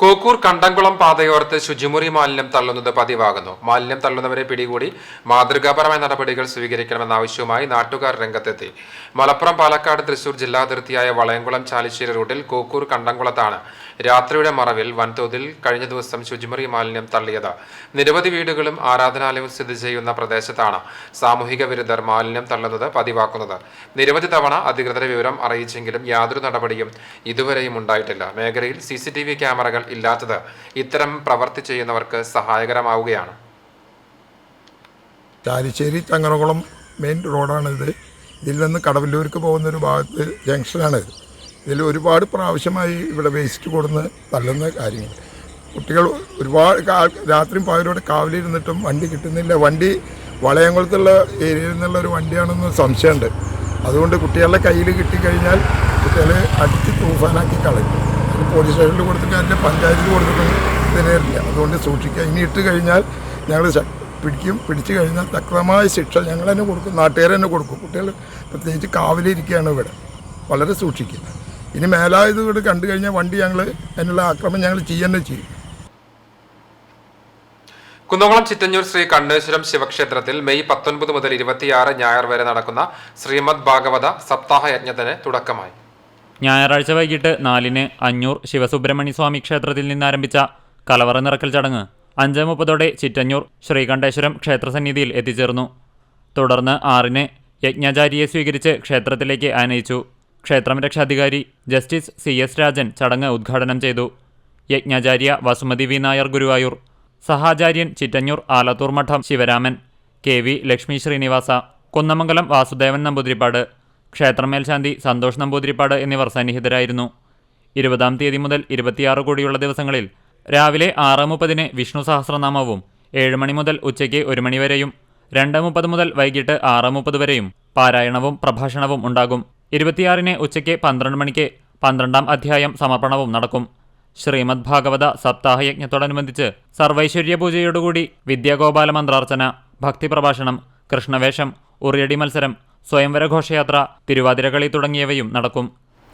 കോക്കൂർ കണ്ടംകുളം പാതയോരത്ത് ശുചിമുറി മാലിന്യം തള്ളുന്നത് പതിവാകുന്നു. മാലിന്യം തള്ളുന്നവരെ പിടികൂടി മാതൃകാപരമായ നടപടികൾ സ്വീകരിക്കണമെന്ന ആവശ്യവുമായി നാട്ടുകാർ രംഗത്തെത്തി. മലപ്പുറം, പാലക്കാട്, തൃശൂർ ജില്ലാതിർത്തിയായ വളയംകുളം ചാലിശ്ശേരി റൂട്ടിൽ കോക്കൂർ കണ്ടംകുളത്താണ് രാത്രിയുടെ മറവിൽ വൻതോതിൽ കഴിഞ്ഞ ദിവസം ശുചിമുറി മാലിന്യം തള്ളിയത്. നിരവധി വീടുകളും ആരാധനാലയവും സ്ഥിതി ചെയ്യുന്ന പ്രദേശത്താണ് സാമൂഹിക വിരുദ്ധർ മാലിന്യം തള്ളുന്നത് പതിവാക്കുന്നത്. നിരവധി തവണ അധികൃതരെ വിവരം അറിയിച്ചെങ്കിലും യാതൊരു നടപടിയും ഇതുവരെയും ഉണ്ടായിട്ടില്ല. മേഖലയിൽ CCTV ക്യാമറകൾ ഇല്ലാത്തത് ഇത്തരം പ്രവൃത്തി ചെയ്യുന്നവർക്ക് സഹായകരമാവുകയാണ്. ചാലിശ്ശേരി ചങ്ങരകുളം മെയിൻ റോഡാണിത്. ഇതിൽ നിന്ന് കടവല്ലൂർക്ക് പോകുന്നൊരു ഭാഗത്ത് ജംഗ്ഷനാണിത്. ഇതിൽ ഒരുപാട് പ്രാവശ്യമായി ഇവിടെ വേസ്റ്റ് കൊടുന്ന് തള്ളുന്ന കാര്യങ്ങൾ. കുട്ടികൾ ഒരുപാട് രാത്രിയും പകലോടെ കാവലിരുന്നിട്ടും വണ്ടി കിട്ടുന്നില്ല. വണ്ടി വളയംകുളത്തുള്ള ഏരിയയിൽ നിന്നുള്ള ഒരു വണ്ടിയാണെന്ന് സംശയമുണ്ട്. അതുകൊണ്ട് കുട്ടികളുടെ കയ്യിൽ കിട്ടിക്കഴിഞ്ഞാൽ കുട്ടികളെ അടിച്ച് തൂഫാനാക്കി കളയും. പോലീസ് സ്റ്റേഷനിൽ കൊടുത്തിട്ട് അതിൻ്റെ പഞ്ചായത്തിൽ കൊടുത്തിട്ടും ഇതിനില്ല. അതുകൊണ്ട് സൂക്ഷിക്കുക. ഇനി ഇട്ട് കഴിഞ്ഞാൽ ഞങ്ങൾ പിടിച്ചു കഴിഞ്ഞാൽ തക്കമായ ശിക്ഷ ഞങ്ങൾ തന്നെ കൊടുക്കും, നാട്ടുകാർ തന്നെ കൊടുക്കും. കുട്ടികൾ പ്രത്യേകിച്ച് കാവലിരിക്കുകയാണ് ഇവിടെ. വളരെ സൂക്ഷിക്കുക. ഇനി മേലായത് ഇവിടെ കണ്ടു കഴിഞ്ഞാൽ വണ്ടി ഞങ്ങൾ അതിനുള്ള ആക്രമണം ഞങ്ങൾ ചെയ്യുക ചെയ്യും. കുന്നംകുളം ചിറ്റഞ്ഞൂർ ശ്രീ കണ്ണേശ്വരം ശിവക്ഷേത്രത്തിൽ മെയ് 19 മുതൽ 26 ഞായർ വരെ നടക്കുന്ന ശ്രീമദ് ഭാഗവത സപ്താഹ യജ്ഞത്തിന് തുടക്കമായി. ഞായറാഴ്ച വൈകിട്ട് 4-ന് അഞ്ഞൂർ ശിവസുബ്രഹ്മണ്യ സ്വാമി ക്ഷേത്രത്തിൽ നിന്നാരംഭിച്ച കലവറ നിറക്കൽ ചടങ്ങ് 5:30 ചിറ്റഞ്ഞൂർ ശ്രീകണ്ഠേശ്വരം ക്ഷേത്രസന്നിധിയിൽ എത്തിച്ചേർന്നു. തുടർന്ന് 6-ന് യജ്ഞാചാര്യയെ സ്വീകരിച്ച് ക്ഷേത്രത്തിലേക്ക് ആനയിച്ചു. ക്ഷേത്രം രക്ഷാധികാരി ജസ്റ്റിസ് CS രാജൻ ചടങ്ങ് ഉദ്ഘാടനം ചെയ്തു. യജ്ഞാചാര്യ വസുമതി V നായർ ഗുരുവായൂർ, സഹാചാര്യൻ ചിറ്റഞ്ഞൂർ ആലത്തൂർ മഠം ശിവരാമൻ, KV ലക്ഷ്മി ശ്രീനിവാസ, കുന്നമംഗലം വാസുദേവൻ നമ്പൂതിരിപ്പാട്, ക്ഷേത്രമേൽശാന്തി സന്തോഷ് നമ്പൂതിരിപ്പാട് എന്നിവർ സന്നിഹിതരായിരുന്നു. 20-ാം തീയതി മുതൽ 26 കൂടിയുള്ള ദിവസങ്ങളിൽ രാവിലെ 6:30-ന് വിഷ്ണു സഹസ്രനാമവും 7 മണി മുതൽ ഉച്ചയ്ക്ക് 1 മണി വരെയും 2:30 മുതൽ വൈകിട്ട് 6:30 വരെയും പാരായണവും പ്രഭാഷണവും ഉണ്ടാകും. 26-ന് ഉച്ചയ്ക്ക് 12 മണിക്ക് 12-ാം അധ്യായം സമർപ്പണവും നടക്കും. ശ്രീമദ് ഭാഗവത സപ്താഹ യജ്ഞത്തോടനുബന്ധിച്ച് സർവൈശ്വര്യ പൂജയോടുകൂടി വിദ്യാഗോപാല മന്ത്രാർച്ചന, ഭക്തിപ്രഭാഷണം, കൃഷ്ണവേഷം, ഉറിയടി മത്സരം, സ്വയംവര ഘോഷയാത്ര, തിരുവാതിരകളി തുടങ്ങിയവയും നടക്കും.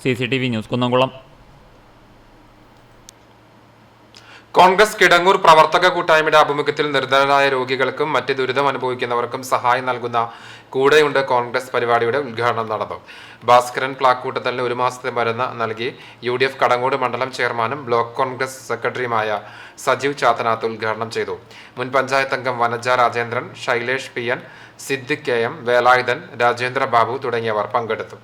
CCTV news Kunnamkulam. കോൺഗ്രസ് കിടങ്ങൂർ പ്രവർത്തക കൂട്ടായ്മയുടെ ആഭിമുഖ്യത്തിൽ നിർധനരായ രോഗികൾക്കും മറ്റ് ദുരിതം അനുഭവിക്കുന്നവർക്കും സഹായം നൽകുന്ന കൂടെയുണ്ട് കോൺഗ്രസ് പരിപാടിയുടെ ഉദ്ഘാടനം നടന്നു. ഭാസ്കരൻ പ്ലാക്കൂട്ടത്തലിന് 1 മാസത്തെ മരുന്ന് നൽകി UDF കടങ്ങോട് മണ്ഡലം ചെയർമാനും ബ്ലോക്ക് കോൺഗ്രസ് സെക്രട്ടറിയുമായ സജീവ് ചാത്തനാത്ത് ഉദ്ഘാടനം ചെയ്തു. മുൻ പഞ്ചായത്ത് അംഗം വനജ രാജേന്ദ്രൻ, ശൈലേഷ് PN, സിദ്ദിഖ് KM, വേലായുധൻ, രാജേന്ദ്ര ബാബു തുടങ്ങിയവർ പങ്കെടുത്തു.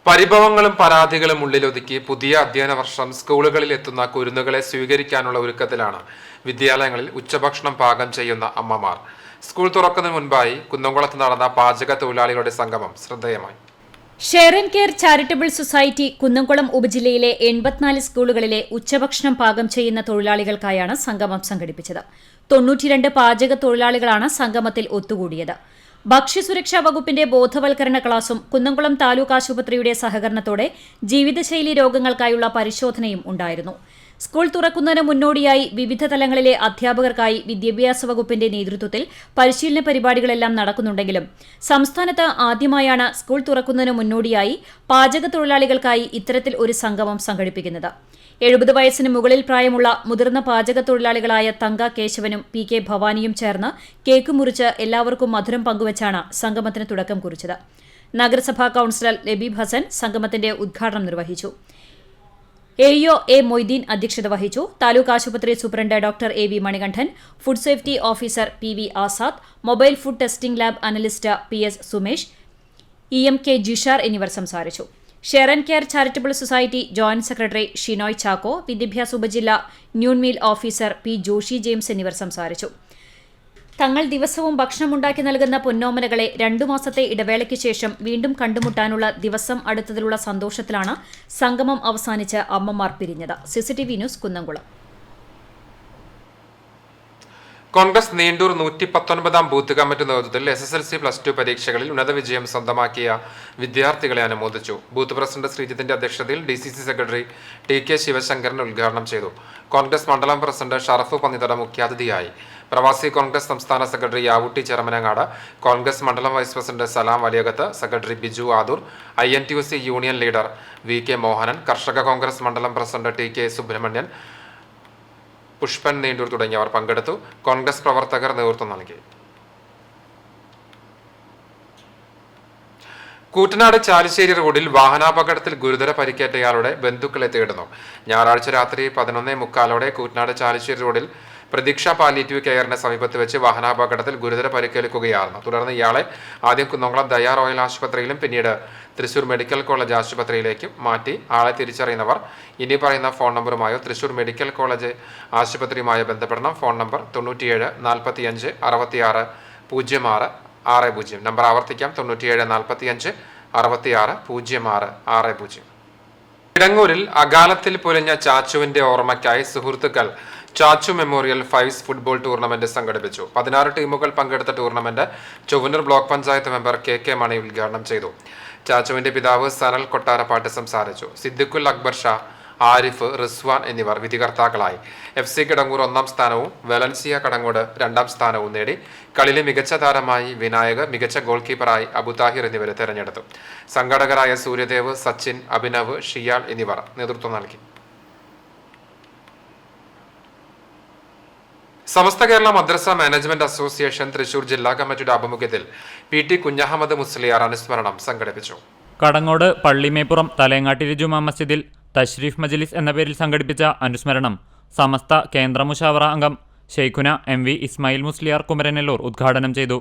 പരിഭവങ്ങളും പരാതികളും ഉള്ളിലൊതുക്കി പുതിയ അധ്യയന വർഷം സ്കൂളുകളിൽ എത്തുന്ന കുരുന്നുകളെ സ്വീകരിക്കാനുള്ള ഒരുക്കത്തിലാണ് വിദ്യാലയങ്ങളിൽ ഉച്ചഭക്ഷണം പാകം ചെയ്യുന്ന അമ്മമാർ. സ്കൂൾ തുറക്കുന്നതിന് മുൻപായി കുന്നംകുളത്ത് നടന്ന പാചക തൊഴിലാളികളുടെ സംഗമം ശ്രദ്ധേയമായി. Share and care charitable society Kunnamkulam ഉപജില്ലയിലെ 84 സ്കൂളുകളിലെ ഉച്ചഭക്ഷണം പാകം ചെയ്യുന്ന തൊഴിലാളികൾക്കായാണ് സംഗമം സംഘടിപ്പിച്ചത്. 92 പാചക തൊഴിലാളികളാണ് സംഗമത്തിൽ ഒത്തുകൂടിയത്. ഭക്ഷ്യസുരക്ഷാ വകുപ്പിന്റെ ബോധവൽക്കരണ ക്ലാസും കുന്നംകുളം താലൂക്ക് ആശുപത്രിയുടെ സഹകരണത്തോടെ ജീവിതശൈലി രോഗങ്ങൾക്കായുള്ള പരിശോധനയും ഉണ്ടായിരുന്നു. സ്കൂൾ തുറക്കുന്നതിന് മുന്നോടിയായി വിവിധ തലങ്ങളിലെ അധ്യാപകർക്കായി വിദ്യാഭ്യാസ വകുപ്പിന്റെ നേതൃത്വത്തിൽ പരിശീലന പരിപാടികളെല്ലാം നടക്കുന്നുണ്ടെങ്കിലും സംസ്ഥാനത്ത് ആദ്യമായാണ് സ്കൂൾ തുറക്കുന്നതിന് മുന്നോടിയായി പാചക തൊഴിലാളികൾക്കായി ഇത്തരത്തിൽ ഒരു സംഗമം സംഘടിപ്പിക്കുന്നത്. 70 വയസ്സിന് മുകളിൽ പ്രായമുള്ള മുതിർന്ന പാചക തൊഴിലാളികളായ തങ്ക കേശവനും PK ഭവാനിയും ചേർന്ന് കേക്ക് മുറിച്ച് എല്ലാവർക്കും മധുരം പങ്കുവച്ചാണ് സംഗമത്തിന് തുടക്കം കുറിച്ചത്. നഗരസഭാ കൌൺസിലർ ലബീബ് ഹസൻ സംഗമത്തിന്റെ ഉദ്ഘാടനം നിർവഹിച്ചു. AEO A മൊയ്തീൻ അധ്യക്ഷത വഹിച്ചു. താലൂക്ക് ആശുപത്രി superintendent doctor AV Manikandan, food safety officer PV Azad, mobile food testing lab analyst PS Sumesh, EMK Jishar എന്നിവർ സംസാരിച്ചു. Share and care charitable society joint secretary Shinoy Chacko, വിദ്യാഭ്യാസ ഉപജില്ല noon meal officer P Joshi James എന്നിവർ സംസാരിച്ചു. തങ്ങൾ ദിവസവും ഭക്ഷണമുണ്ടാക്കി നൽകുന്ന പൊന്നോമനകളെ 2 മാസത്തെ ഇടവേളയ്ക്ക് ശേഷം വീണ്ടും കണ്ടുമുട്ടാനുള്ള ദിവസം അടുത്തതിലുള്ള സന്തോഷത്തിലാണ് സംഗമം അവസാനിച്ച് അമ്മമാർ പിരിഞ്ഞത്. CCTV news Kunnamkulam. Congress Neendoor 119 booth committee നേതൃത്വത്തിൽ SSLC+2 പരീക്ഷകളിൽ ഉന്നത വിജയം സ്വന്തമാക്കിയ വിദ്യാർത്ഥികളെ അനുമോദിച്ചു. ബൂത്ത് പ്രസിഡന്റ് ശ്രീജിത്തിന്റെ അധ്യക്ഷതയിൽ DCC സെക്രട്ടറി TK ശിവശങ്കരൻ ഉദ്ഘാടനം ചെയ്തു. കോൺഗ്രസ് മണ്ഡലം പ്രസിഡന്റ് ഷറഫ് പന്നിത്തട മുഖ്യാതിഥിയായി. പ്രവാസി കോൺഗ്രസ് സംസ്ഥാന സെക്രട്ടറി യാവുട്ടി ചെറമനങ്ങാട്, കോൺഗ്രസ് മണ്ഡലം vice president Salam Valiyakath, secretary Biju Adoor, INTUC union leader VK Mohanan, Karshaka Congress മണ്ഡലം പ്രസിഡന്റ് TK സുബ്രഹ്മണ്യൻ, പുഷ്പൻ നീണ്ടൂർ തുടങ്ങിയവർ പങ്കെടുത്തു. കോൺഗ്രസ് പ്രവർത്തകർ നേതൃത്വം നൽകി. കൂറ്റനാട് ചാലിശ്ശേരി റോഡിൽ വാഹനാപകടത്തിൽ ഗുരുതര പരിക്കേറ്റയാളുടെ ബന്ധുക്കളെ തേടുന്നു. ഞായറാഴ്ച രാത്രി 11:45 കൂറ്റനാട് ചാലിശ്ശേരി റോഡിൽ പ്രതീക്ഷ പാലിയേറ്റീവ് കെയറിന് സമീപത്ത് വെച്ച് വാഹനാപകടത്തിൽ ഗുരുതര പരിക്കേൽക്കുകയായിരുന്നു. തുടർന്ന് ഇയാളെ ആദ്യം കുന്നംകുളം ദയ റോയൽ ആശുപത്രിയിലും പിന്നീട് തൃശൂർ മെഡിക്കൽ കോളേജ് ആശുപത്രിയിലേക്കും മാറ്റി. ആളെ തിരിച്ചറിയുന്നവർ ഇനി പറയുന്ന ഫോൺ നമ്പറുമായോ തൃശൂർ മെഡിക്കൽ കോളേജ് ആശുപത്രിയുമായോ ബന്ധപ്പെടണം. Phone number 97 45 66 06 60. നമ്പർ ആവർത്തിക്കാം: 97 45 66 06 60. കിടങ്ങൂരിൽ അകാലത്തിൽ പൊലിഞ്ഞ ചാച്ചുവിന്റെ ഓർമ്മയ്ക്കായി സുഹൃത്തുക്കൾ ചാച്ചു മെമ്മോറിയൽ ഫൈവ്സ് ഫുട്ബോൾ ടൂർണമെന്റ് സംഘടിപ്പിച്ചു. 16 ടീമുകൾ പങ്കെടുത്ത tournament Chowwannur block panchayat member KK മണി ഉദ്ഘാടനം ചെയ്തു. ചാച്ചുവിന്റെ പിതാവ് സനൽ കൊട്ടാരപ്പാട്ട് സംസാരിച്ചു. സിദ്ദിഖുൽ അക്ബർ ഷാ, ആരിഫ്, റിസ്വാൻ എന്നിവർ വിധികർത്താക്കളായി. FC കിടങ്ങൂർ 1ാം സ്ഥാനവും വെലൻസിയ കടങ്ങോട് 2ാം സ്ഥാനവും നേടി. കളിയിലെ മികച്ച താരമായി വിനായക്, മികച്ച ഗോൾ കീപ്പറായി അബുതാഹിർ എന്നിവരെ തെരഞ്ഞെടുത്തു. സംഘാടകരായ സൂര്യദേവ്, സച്ചിൻ, അഭിനവ്, ഷിയാൽ എന്നിവർ നേതൃത്വം നൽകി. സമസ്ത കേരള മദ്രസ മാനേജ്മെന്റ് അസോസിയേഷൻ തൃശൂർ ജില്ലാ കമ്മിറ്റിയുടെ ആഭിമുഖ്യത്തിൽ PT കുഞ്ഞഹമ്മദ് മുസ്ലിയാർ അനുസ്മരണം സംഘടിപ്പിച്ചു. കടങ്ങോട് പള്ളിമേപ്പുറം തലേങ്ങാട്ടിരി ജുമാ മസ്ജിദിൽ തശ്രീഫ് മജ്ലിസ് എന്ന പേരിൽ സംഘടിപ്പിച്ച അനുസ്മരണം സമസ്ത കേന്ദ്ര മുഷാവറ അംഗം ഷെയ്ഖുന MV ഇസ്മായിൽ മുസ്ലിയാർ കുമരനെല്ലൂർ ഉദ്ഘാടനം ചെയ്തു.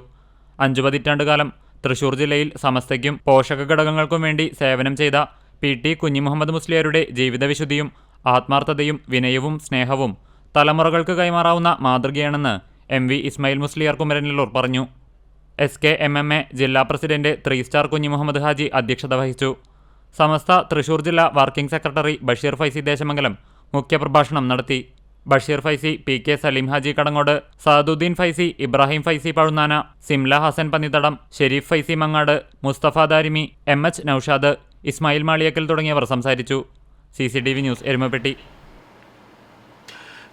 5 പതിറ്റാണ്ടുകാലം തൃശൂർ ജില്ലയിൽ സമസ്തയ്ക്കും പോഷക ഘടകങ്ങൾക്കും വേണ്ടി സേവനം ചെയ്ത PT കുഞ്ഞിമുഹമ്മദ് മുസ്ലിയാരുടെ ജീവിതവിശുദ്ധിയും ആത്മാർത്ഥതയും വിനയവും സ്നേഹവും തലമുറകൾക്ക് കൈമാറാവുന്ന മാതൃകയാണെന്ന് MV ഇസ്മായിൽ മുസ്ലിയാർ കുമരനെല്ലൂർ പറഞ്ഞു. SK MMA ജില്ലാ പ്രസിഡന്റ് 3 സ്റ്റാർ കുഞ്ഞിമുഹമ്മദ് ഹാജി അധ്യക്ഷത വഹിച്ചു. സമസ്ത തൃശൂർ ജില്ലാ വർക്കിംഗ് സെക്രട്ടറി ബഷീർ ഫൈസി ദേശമംഗലം മുഖ്യപ്രഭാഷണം നടത്തി. ബഷീർ ഫൈസി, PK സലീം ഹാജി കടങ്ങോട്, സാദുദ്ദീൻ ഫൈസി, ഇബ്രാഹിം ഫൈസി പഴുന്നാന, സിംല ഹസൻ പന്നിത്തടം, ഷെരീഫ് ഫൈസി മങ്ങാട്, മുസ്തഫ ദാരിമി, MH നൌഷാദ്, ഇസ്മായിൽ മാളിയക്കൽ തുടങ്ങിയവർ സംസാരിച്ചു. CCTV news Erumapetty.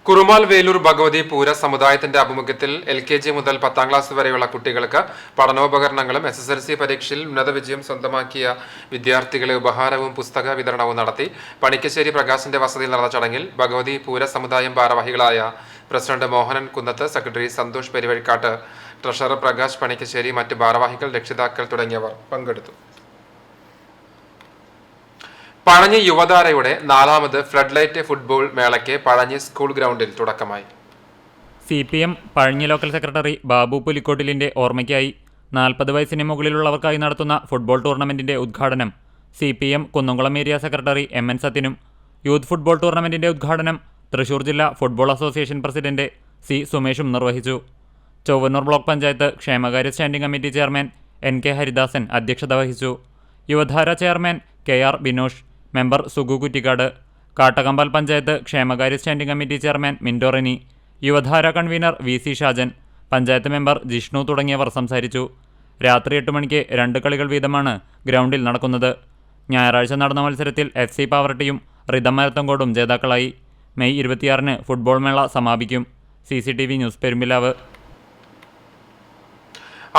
കുറുമാൽ വേലൂർ ഭഗവതി പൂര സമുദായത്തിന്റെ ആഭിമുഖ്യത്തിൽ LKG മുതൽ 10ാം ക്ലാസ് വരെയുള്ള കുട്ടികൾക്ക് പഠനോപകരണങ്ങളും SSLC പരീക്ഷയിൽ ഉന്നത വിജയം സ്വന്തമാക്കിയ വിദ്യാർത്ഥികളെ ഉപഹാരവും പുസ്തക വിതരണവും നടത്തി. പണിക്കശ്ശേരി പ്രകാശിന്റെ വസതിയിൽ നടന്ന ചടങ്ങിൽ ഭഗവതി പൂര സമുദായം ഭാരവാഹികളായ president Mohanan Kunnath, secretary Santhosh Peruvazhikkat, treasurer Prakash Panikkassery, മറ്റ് ഭാരവാഹികൾ, രക്ഷിതാക്കൾ തുടങ്ങിയവർ പങ്കെടുത്തു. പഴഞ്ഞി യുവതാരയുടെ 4ാമത് ഫ്ലഡ് ലൈറ്റ് ഫുട്ബോൾ മേളയ്ക്ക് പഴഞ്ഞി സ്കൂൾ ഗ്രൗണ്ടിൽ തുടക്കമായി. CPM Pazhanji local secretary Babu പുലിക്കോട്ടിലിന്റെ ഓർമ്മയ്ക്കായി 40 വയസ്സിന് മുകളിലുള്ളവർക്കായി നടത്തുന്ന ഫുട്ബോൾ ടൂർണമെന്റിന്റെ ഉദ്ഘാടനം CPM Kunnamkulam area secretary MN സത്യനും, യൂത്ത് ഫുട്ബോൾ ടൂർണമെന്റിന്റെ ഉദ്ഘാടനം തൃശൂർ ജില്ലാ ഫുട്ബോൾ അസോസിയേഷൻ പ്രസിഡന്റ് C സുമേഷും നിർവഹിച്ചു. ചൊവ്വന്നൂർ ബ്ലോക്ക് പഞ്ചായത്ത് ക്ഷേമകാര്യ standing committee chairman NK Haridasan അധ്യക്ഷത വഹിച്ചു. Yuvadhara chairman KR Binosh, member Sugu Kuttikkad, Kattakampal panchayat ക്ഷേമകാര്യ standing committee chairman Mindorani, Yuvadhara convener VC Shajan, panchayat member Jishnu തുടങ്ങിയവർ സംസാരിച്ചു. രാത്രി 8 മണിക്ക് 2 കളികൾ വീതമാണ് ഗ്രൗണ്ടിൽ നടക്കുന്നത്. ഞായറാഴ്ച നടന്ന മത്സരത്തിൽ FC പാവർട്ടിയും റിതം മരത്തങ്കോടും ജേതാക്കളായി. മെയ് 26-ന് ഫുട്ബോൾ മേള സമാപിക്കും. CCTV news Perumbilav.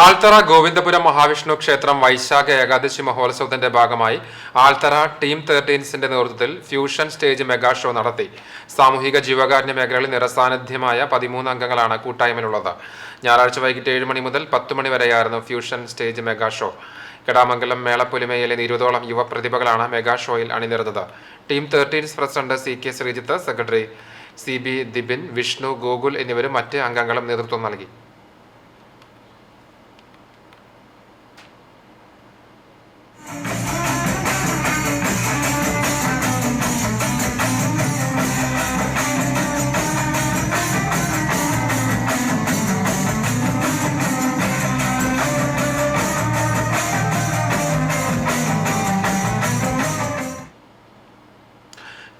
ആൽത്തറ ഗോവിന്ദപുരം മഹാവിഷ്ണു ക്ഷേത്രം വൈശാഖ ഏകാദശി മഹോത്സവത്തിന്റെ ഭാഗമായി ആൽത്തറ ടീം 13ന്റെ നേതൃത്വത്തിൽ ഫ്യൂഷൻ സ്റ്റേജ് മെഗാ ഷോ നടത്തി. സാമൂഹിക ജീവകാരുണ്യ മേഖലകളിൽ നിറസാന്നിധ്യമായ 13 അംഗങ്ങളാണ് കൂട്ടായ്മയിലുള്ളത്. ഞായറാഴ്ച വൈകിട്ട് 7 മണി മുതൽ 10 മണി വരെയായിരുന്നു fusion stage mega show. Kedamangalam മേളപ്പൊലിമയിലെ 20ഓളം യുവ പ്രതിഭകളാണ് മെഗാ ഷോയിൽ അണിനിരുന്നത്. Team 13 president CK Sreejith, secretary CB Dibin, Vishnu, Gokul എന്നിവരും മറ്റ് അംഗങ്ങളും നേതൃത്വം നൽകി.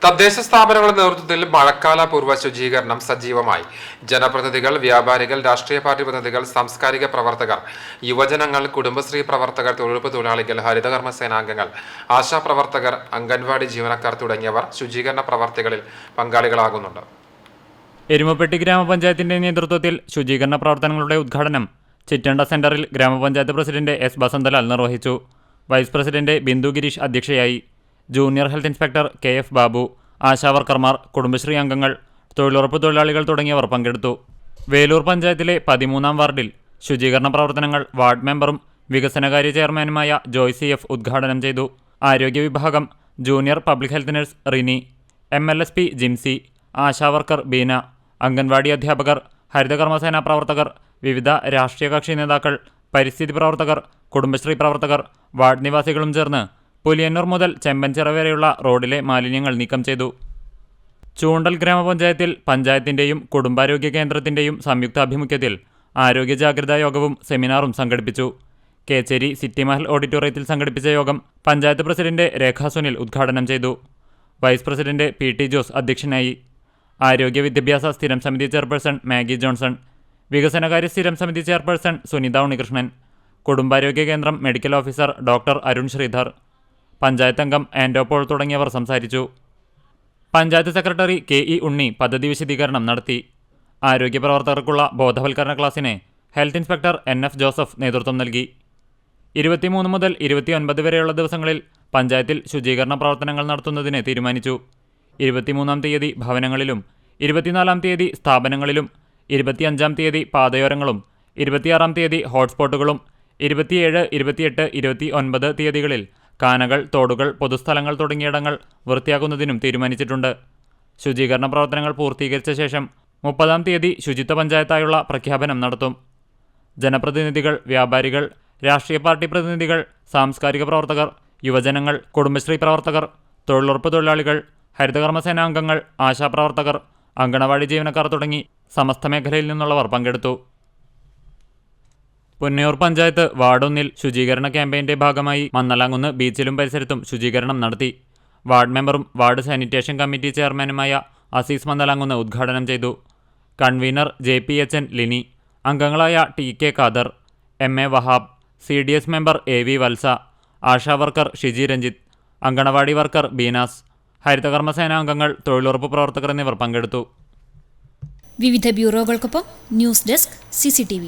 തദ്ദേശ സ്ഥാപനങ്ങളുടെ നേതൃത്വത്തിൽ മഴക്കാല പൂർവ്വ ശുചീകരണം സജീവമായി. ജനപ്രതിനിധികൾ, വ്യാപാരികൾ, രാഷ്ട്രീയ പാർട്ടി പ്രതിനിധികൾ, സാംസ്കാരിക പ്രവർത്തകർ, യുവജനങ്ങൾ, കുടുംബശ്രീ പ്രവർത്തകർ, തൊഴിലുറപ്പ് തൊഴിലാളികൾ, ഹരിതകർമ്മ സേനാംഗങ്ങൾ, ആശാപ്രവർത്തകർ, അംഗൻവാടി ജീവനക്കാർ തുടങ്ങിയവർ ശുചീകരണ പ്രവർത്തികളിൽ പങ്കാളികളാകുന്നുണ്ട്. എരുമപ്പെട്ടി ഗ്രാമപഞ്ചായത്തിന്റെ നേതൃത്വത്തിൽ ശുചീകരണ പ്രവർത്തനങ്ങളുടെ ഉദ്ഘാടനം ചിറ്റണ്ട സെന്ററിൽ ഗ്രാമപഞ്ചായത്ത് പ്രസിഡന്റ് S ബസന്തലാൽ നിർവഹിച്ചു. വൈസ് പ്രസിഡന്റ് ബിന്ദു ഗിരീഷ് അധ്യക്ഷയായി. Junior health inspector KF Babu, ആശാവർക്കർമാർ, കുടുംബശ്രീ അംഗങ്ങൾ, തൊഴിലുറപ്പ് തൊഴിലാളികൾ തുടങ്ങിയവർ പങ്കെടുത്തു. വേലൂർ പഞ്ചായത്തിലെ 13ാം വാർഡിൽ ശുചീകരണ പ്രവർത്തനങ്ങൾ വാർഡ് മെമ്പറും വികസനകാര്യ ചെയർമാനുമായ ജോയ്സി F ഉദ്ഘാടനം ചെയ്തു. ആരോഗ്യ വിഭാഗം junior public health nurse Rini, MLSP Jimsy, ASHA worker Beena, anganwadi അധ്യാപകർ, ഹരിതകർമ്മസേനാ പ്രവർത്തകർ, വിവിധ രാഷ്ട്രീയ കക്ഷി നേതാക്കൾ, പരിസ്ഥിതി പ്രവർത്തകർ, കുടുംബശ്രീ പ്രവർത്തകർ, വാർഡ് നിവാസികളും ചേർന്ന് പുലിയന്നൂർ മുതൽ ചെമ്പൻചിറ വരെയുള്ള റോഡിലെ മാലിന്യങ്ങൾ നീക്കം ചെയ്തു. ചൂണ്ടൽ ഗ്രാമപഞ്ചായത്തിൽ പഞ്ചായത്തിന്റെയും കുടുംബാരോഗ്യ കേന്ദ്രത്തിന്റെയും സംയുക്താഭിമുഖ്യത്തിൽ ആരോഗ്യ ജാഗ്രതാ യോഗവും സെമിനാറും സംഘടിപ്പിച്ചു. കേച്ചേരി സിറ്റി മഹൽ ഓഡിറ്റോറിയത്തിൽ സംഘടിപ്പിച്ച യോഗം പഞ്ചായത്ത് പ്രസിഡന്റ് രേഖ സുനിൽ ഉദ്ഘാടനം ചെയ്തു. വൈസ് പ്രസിഡന്റ് PT ജോസ് അധ്യക്ഷനായി. ആരോഗ്യ വിദ്യാഭ്യാസ സ്ഥിരം സമിതി ചെയർപേഴ്സൺ മാഗി ജോൺസൺ, വികസനകാര്യ സ്ഥിരം സമിതി ചെയർപേഴ്സൺ സുനിത ഉണ്ണികൃഷ്ണൻ, കുടുംബാരോഗ്യ കേന്ദ്രം medical officer doctor Arun Sreedhar, panchayat അംഗം ആൻഡോപോൾ തുടങ്ങിയവർ സംസാരിച്ചു. പഞ്ചായത്ത് സെക്രട്ടറി KE ഉണ്ണി പദ്ധതി വിശദീകരണം നടത്തി. ആരോഗ്യ പ്രവർത്തകർക്കുള്ള ബോധവൽക്കരണ ക്ലാസ്സിന് ഹെൽത്ത് ഇൻസ്പെക്ടർ NF ജോസഫ് നേതൃത്വം നൽകി. 23 മുതൽ 29 വരെയുള്ള ദിവസങ്ങളിൽ പഞ്ചായത്തിൽ ശുചീകരണ പ്രവർത്തനങ്ങൾ നടത്തുന്നതിന് തീരുമാനിച്ചു. 23-ാം തീയതി ഭവനങ്ങളിലും 24-ാം തീയതി സ്ഥാപനങ്ങളിലും 25-ാം തീയതി പാതയോരങ്ങളും 26-ാം തീയതി ഹോട്ട്സ്പോട്ടുകളും 27, 28, 29 തീയതികളിൽ കാനകൾ, തോടുകൾ, പൊതുസ്ഥലങ്ങൾ തുടങ്ങിയിടങ്ങൾ വൃത്തിയാക്കുന്നതിനും തീരുമാനിച്ചിട്ടുണ്ട്. ശുചീകരണ പ്രവർത്തനങ്ങൾ പൂർത്തീകരിച്ച ശേഷം 30-ാം തീയതി ശുചിത്വ പഞ്ചായത്തായുള്ള പ്രഖ്യാപനം നടത്തും. ജനപ്രതിനിധികൾ, വ്യാപാരികൾ, രാഷ്ട്രീയ പാർട്ടി പ്രതിനിധികൾ, സാംസ്കാരിക പ്രവർത്തകർ, യുവജനങ്ങൾ, കുടുംബശ്രീ പ്രവർത്തകർ, തൊഴിലുറപ്പ് തൊഴിലാളികൾ, ഹരിതകർമ്മസേനാ അംഗങ്ങൾ, ആശാപ്രവർത്തകർ, അങ്കണവാടി ജീവനക്കാർ തുടങ്ങി സമസ്ത മേഖലയിൽ നിന്നുള്ളവർ പങ്കെടുത്തു. പുന്നയൂർ പഞ്ചായത്ത് വാർഡ് 1-ൽ ശുചീകരണ ക്യാമ്പയിന്റെ ഭാഗമായി മന്നലാങ്കുന്ന് ബീച്ചിലും പരിസരത്തും ശുചീകരണം നടത്തി. വാർഡ് മെമ്പറും വാർഡ് സാനിറ്റേഷൻ കമ്മിറ്റി ചെയർമാനുമായ അസീസ് മന്നലാങ്കുന്ന് ഉദ്ഘാടനം ചെയ്തു. കൺവീനർ JPHN ലിനി, അംഗങ്ങളായ TK Khader, MA Wahab, CDS member AV വത്സ, ആശാ വർക്കർ ഷിജി രഞ്ജിത്ത്, അങ്കണവാടി വർക്കർ ബീനാസ്, ഹരിതകർമ്മസേനാ അംഗങ്ങൾ, തൊഴിലുറപ്പ് പ്രവർത്തകർ എന്നിവർ പങ്കെടുത്തു. വിവിധ ബ്യൂറോകൾക്കൊപ്പം ന്യൂസ് ഡെസ്ക് CCTV.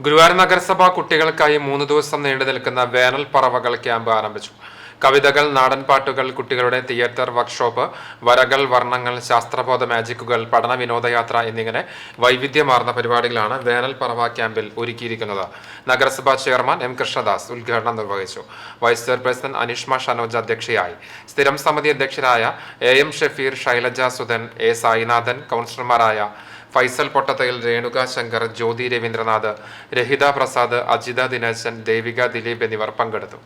ഗുരുവായൂർ നഗരസഭ കുട്ടികൾക്കായി 3 ദിവസം നീണ്ടു നിൽക്കുന്ന വേനൽ പറവകൾ ക്യാമ്പ് ആരംഭിച്ചു. കവിതകൾ, നാടൻ പാട്ടുകൾ, കുട്ടികളുടെ തിയേറ്റർ വർക്ക്ഷോപ്പ്, വരകൾ, വർണ്ണങ്ങൾ, ശാസ്ത്രബോധ മാജിക്കുകൾ, പഠന വിനോദയാത്ര എന്നിങ്ങനെ വൈവിധ്യമാർന്ന പരിപാടികളാണ് വേനൽ പറവ ക്യാമ്പിൽ ഒരുക്കിയിരിക്കുന്നത്. നഗരസഭാ ചെയർമാൻ M. കൃഷ്ണദാസ് ഉദ്ഘാടനം നിർവഹിച്ചു. വൈസ് ചെയർപേഴ്സൺ അനിഷ്മ ഷനോജ് അധ്യക്ഷയായി. സ്ഥിരം സമിതി അധ്യക്ഷരായ AM ഷഫീർ, ശൈലജ സുധൻ, A. സായിനാഥൻ, കൗൺസിലർമാരായ ഫൈസൽ പൊട്ടത്തയിൽ, രേണുക ശങ്കർ, ജ്യോതി രവീന്ദ്രനാഥ്, രഹിത പ്രസാദ്, അജിത ദിനേശൻ, ദേവിക ദിലീപ് എന്നിവർ പങ്കെടുത്തു.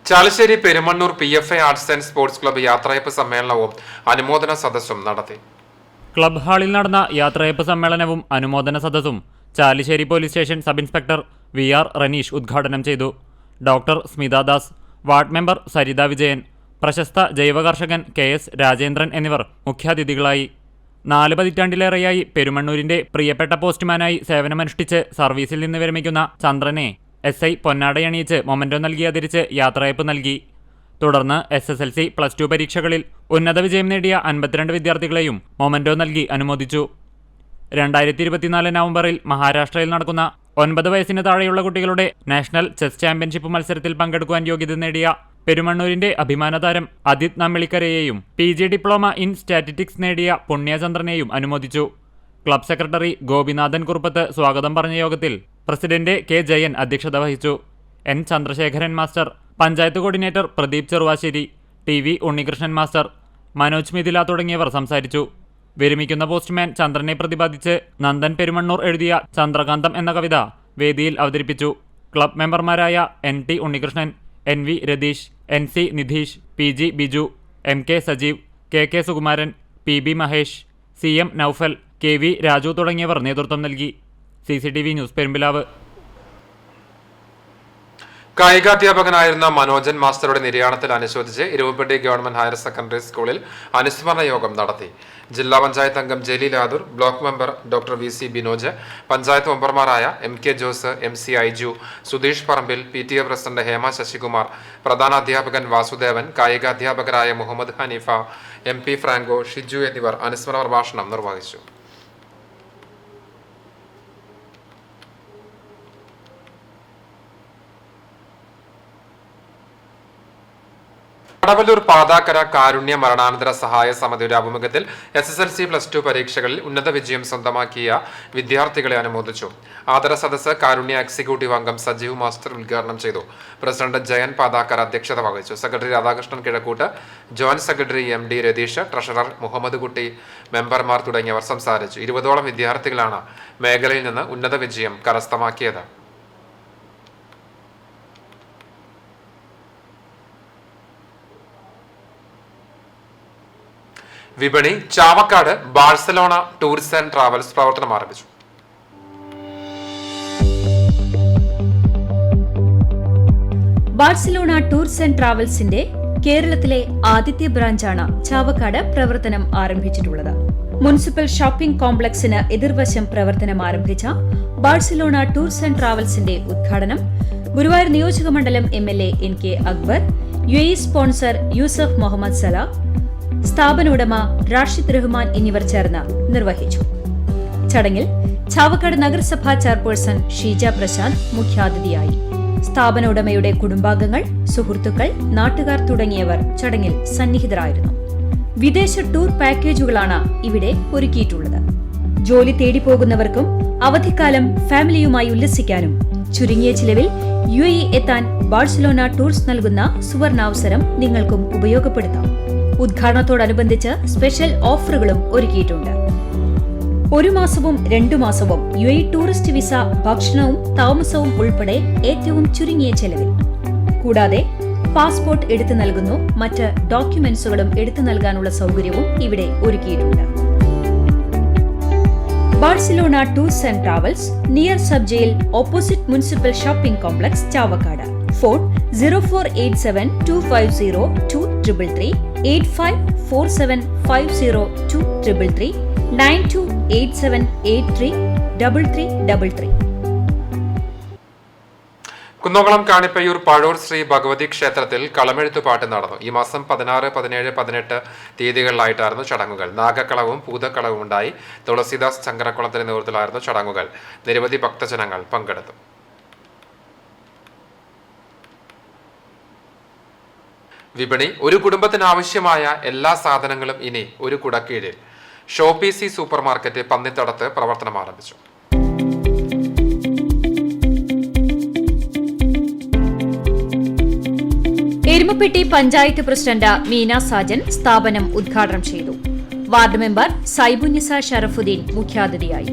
Chalissery Perumannur PFA arts and sports club യാത്രയപ്പ് സമ്മേളനവും അനുമോദന സദസ്സും നടത്തി. ക്ലബ് ഹാളിൽ നടന്ന യാത്രയപ്പ് സമ്മേളനവും അനുമോദന സദസ്സും Chalissery police station sub inspector VR Ranish ഉദ്ഘാടനം ചെയ്തു. Doctor Smitha Das, ward member Saritha Vijayan, പ്രശസ്ത ജൈവ കർഷകൻ KS രാജേന്ദ്രൻ എന്നിവർ മുഖ്യാതിഥികളായി. 4 പതിറ്റാണ്ടിലേറെയായി പെരുമണ്ണൂരിന്റെ പ്രിയപ്പെട്ട പോസ്റ്റ്മാനായി സേവനമനുഷ്ഠിച്ച് സർവീസിൽ നിന്ന് വിരമിക്കുന്ന ചന്ദ്രനെ SI പൊന്നാടയണിയിച്ച് മൊമെന്റോ നൽകി ആദരിച്ച് യാത്രയപ്പ് നൽകി. തുടർന്ന് SSLC, +2 പരീക്ഷകളിൽ ഉന്നത വിജയം നേടിയ 52 വിദ്യാർത്ഥികളെയും മൊമെന്റോ നൽകി അനുമോദിച്ചു. 2024 നവംബറിൽ മഹാരാഷ്ട്രയിൽ നടക്കുന്ന 9 വയസ്സിന് താഴെയുള്ള കുട്ടികളുടെ നാഷണൽ ചെസ് ചാമ്പ്യൻഷിപ്പ് മത്സരത്തിൽ പങ്കെടുക്കുവാൻ യോഗ്യത നേടിയ പെരുമണ്ണൂരിന്റെ അഭിമാനതാരം അദിത് നമ്മിളിക്കരയെയും PG ഡിപ്ലോമ ഇൻ സ്റ്റാറ്റിസ്റ്റിക്സ് നേടിയ പുണ്യചന്ദ്രനെയും അനുമോദിച്ചു. ക്ലബ് സെക്രട്ടറി ഗോപിനാഥൻ കുറുപ്പത്ത് സ്വാഗതം പറഞ്ഞ യോഗത്തിൽ പ്രസിഡന്റ് K. ജയൻ അധ്യക്ഷത വഹിച്ചു. N. Chandrasekharan master, panchayat coordinator Pradeep Cheruvassery, TV Unnikrishnan master, Manoj Mithila തുടങ്ങിയവർ സംസാരിച്ചു. വിരമിക്കുന്ന പോസ്റ്റ്മാൻ ചന്ദ്രനെ പ്രതിപാദിച്ച് നന്ദൻ പെരുമണ്ണൂർ എഴുതിയ ചന്ദ്രകാന്തം എന്ന കവിത വേദിയിൽ അവതരിപ്പിച്ചു. ക്ലബ് മെമ്പർമാരായ NT Unnikrishnan, NV Ratheesh, NC Nidheesh, PG Biju, MK Sajeev, KK Sukumaran, PB Mahesh, CM Noufal, KV Raju തുടങ്ങിയവർ നേതൃത്വം നൽകി. CCTV news Perumbilav. കായികാധ്യാപകനായിരുന്ന മനോജൻ മാസ്റ്ററുടെ നിര്യാണത്തിൽ അനുശോചിച്ച് ഇരുവപ്പട്ടി ഗവൺമെന്റ് ഹയർ സെക്കൻഡറി സ്കൂളിൽ അനുസ്മരണ യോഗം നടത്തി. ജില്ലാ പഞ്ചായത്ത് അംഗം Jaleel Adoor, block member doctor VC Binoj, panchayat മെമ്പർമാരായ MK Jose, MC Aiju, Sudheesh Parambil, PTA president Hema Sasikumar, പ്രധാനാധ്യാപകൻ വാസുദേവൻ, കായികാധ്യാപകരായ മുഹമ്മദ് ഹനീഫ, MP ഫ്രാങ്കോ, ഷിജു എന്നിവർ അനുസ്മരണ പ്രഭാഷണം നിർവഹിച്ചു. കടവല്ലൂർ പാതാക്കര കാരുണ്യ മരണാനന്തര സഹായ സമിതിയുടെ ആഭിമുഖ്യത്തിൽ SSLC +2 പരീക്ഷകളിൽ ഉന്നത വിജയം സ്വന്തമാക്കിയ വിദ്യാർത്ഥികളെ അനുമോദിച്ചു. ആദര സദസ്സ് കാരുണ്യ എക്സിക്യൂട്ടീവ് അംഗം സജീവ് മാസ്റ്റർ ഉദ്ഘാടനം ചെയ്തു. പ്രസിഡന്റ് ജയൻ പാതാക്കര അധ്യക്ഷത വഹിച്ചു. Secretary Radhakrishnan Kizhakkoot, joint secretary MD Ratheesh, treasurer Muhammad Kutty, മെമ്പർമാർ തുടങ്ങിയവർ സംസാരിച്ചു. 20ഓളം വിദ്യാർത്ഥികളാണ് മേഖലയിൽ നിന്ന് ഉന്നത വിജയം കരസ്ഥമാക്കിയത്. വിപണി Chavakkad Barcelona tourist and travels പ്രവർത്തനം ആരംഭിച്ചു. ബാഴ്സലോണ ടൂർസ് ആൻഡ് ട്രാവൽസിന്റെ കേരളത്തിലെ ആദ്യത്തെ ബ്രാഞ്ചാണ് ചാവക്കാട് പ്രവർത്തനം ആരംഭിച്ചിട്ടുള്ളത്. മുനിസിപ്പൽ ഷോപ്പിംഗ് കോംപ്ലക്സിന് എതിർവശം പ്രവർത്തനം ആരംഭിച്ച ബാഴ്സലോണ ടൂർസ് ആൻഡ് ട്രാവൽസിന്റെ ഉദ്ഘാടനം ഗുരുവായൂർ നിയോജക മണ്ഡലം MLA NK Akbar, UAE sponsor Yusuf Muhammad Sala, സ്ഥാപന ഉടമ റാഷിദ് റഹ്മാൻ എന്നിവർ ചേർന്ന് നിർവഹിച്ചു. ചടങ്ങിൽ ചാവക്കാട് നഗരസഭാ ചെയർപേഴ്സൺ ഷീജ പ്രശാന്ത് മുഖ്യാതിഥിയായി. സ്ഥാപന ഉടമയുടെ കുടുംബാംഗങ്ങൾ, സുഹൃത്തുക്കൾ, നാട്ടുകാർ തുടങ്ങിയവർ ചടങ്ങിൽ സന്നിഹിതരായിരുന്നു. വിദേശ ടൂർ പാക്കേജുകളാണ് ഇവിടെ ഒരുക്കിയിട്ടുള്ളത്. ജോലി തേടി പോകുന്നവർക്കും അവധിക്കാലം ഫാമിലിയുമായി ഉല്ലസിക്കാനും ചുരുങ്ങിയ ചിലവിൽ UAE എത്താൻ ബാഴ്സലോണ ടൂർസ് നൽകുന്ന സുവർണാവസരം നിങ്ങൾക്കും ഉപയോഗപ്പെടുത്താം. ഉദ്ഘാടനത്തോടനുബന്ധിച്ച് സ്പെഷ്യൽ ഓഫറുകളും ഒരുക്കിയിട്ടുണ്ട്. 1 മാസവും 2 മാസവും UAE ടൂറിസ്റ്റ് വിസ, ഭക്ഷണവും താമസവും ഉൾപ്പെടെ ഏറ്റവും ചുരുങ്ങിയ ചെലവിൽ. കൂടാതെ പാസ്പോർട്ട് എടുത്തു നൽകുന്നു. മറ്റ് ഡോക്യുമെന്റ്സുകളും എടുത്തു നൽകാനുള്ള സൗകര്യവും ഇവിടെ ഒരുക്കിയിട്ടുണ്ട്. Barcelona tours and travels, near sub jail, opposite municipal shopping complex, Chavakkad. Phone 0487250233, 8547502333, 9287833333. Kunnamkulam Kanippayyur Pazhur Shri Bhagavathi ക്ഷേത്രത്തിൽ കളമെഴുത്തുപാട്ട് നടന്നു. ഈ മാസം 16, 17, 18 തീയതികളിലായിട്ടായിരുന്നു ചടങ്ങുകൾ. നാഗക്കളവും പൂതക്കളവും ഉണ്ടായി. തുളസിദാസ് ചങ്കരക്കുളത്തിന്റെ നേതൃത്വത്തിലായിരുന്നു ചടങ്ങുകൾ. നിരവധി ഭക്തജനങ്ങൾ പങ്കെടുത്തു. വിപണി. ഒരു കുടുംബത്തിന് ആവശ്യമായ എല്ലാ സാധനങ്ങളും ഇനി ഒരു കുടക്കീഴിൽ. ഷോപ്പീസി സൂപ്പർ മാർക്കറ്റ് പന്നിത്തടത്ത് പ്രവർത്തനം ആരംഭിച്ചു. എരുമപ്പെട്ടി പഞ്ചായത്ത് പ്രസിഡന്റ് മീന സാജൻ സ്ഥാപനം ഉദ്ഘാടനം ചെയ്തു. വാർഡ് മെമ്പർ സൈബുന്നിസ ഷറഫുദ്ദീൻ മുഖ്യാതിഥിയായി.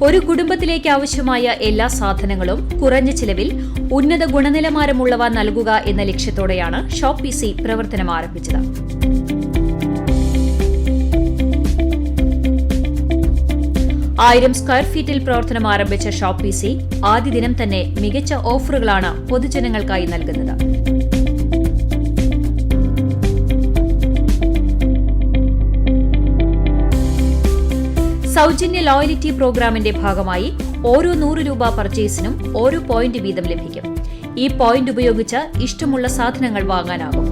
ഒരു കുടുംബത്തിലേക്ക് ആവശ്യമായ എല്ലാ സാധനങ്ങളും കുറഞ്ഞ ചിലവിൽ ഉന്നത ഗുണനിലവാരമുള്ളവ നൽകുക എന്ന ലക്ഷ്യത്തോടെയാണ് ഷോപ്പീസി പ്രവർത്തനം ആരംഭിച്ചത്. ആയിരം സ്ക്വയർ ഫീറ്റിൽ പ്രവർത്തനം ആരംഭിച്ച ഷോപ്പീസി ആദ്യ ദിനം തന്നെ മികച്ച ഓഫറുകളാണ് പൊതുജനങ്ങൾക്കായി നൽകുന്നത്. സൗജന്യ ലോയലിറ്റി പ്രോഗ്രാമിന്റെ ഭാഗമായി ഓരോ 100 രൂപ പർച്ചേസിനും ഓരോ പോയിന്റ് വീതം ലഭിക്കും. ഈ പോയിന്റ് ഉപയോഗിച്ച് ഇഷ്ടമുള്ള സാധനങ്ങൾ വാങ്ങാനാകും.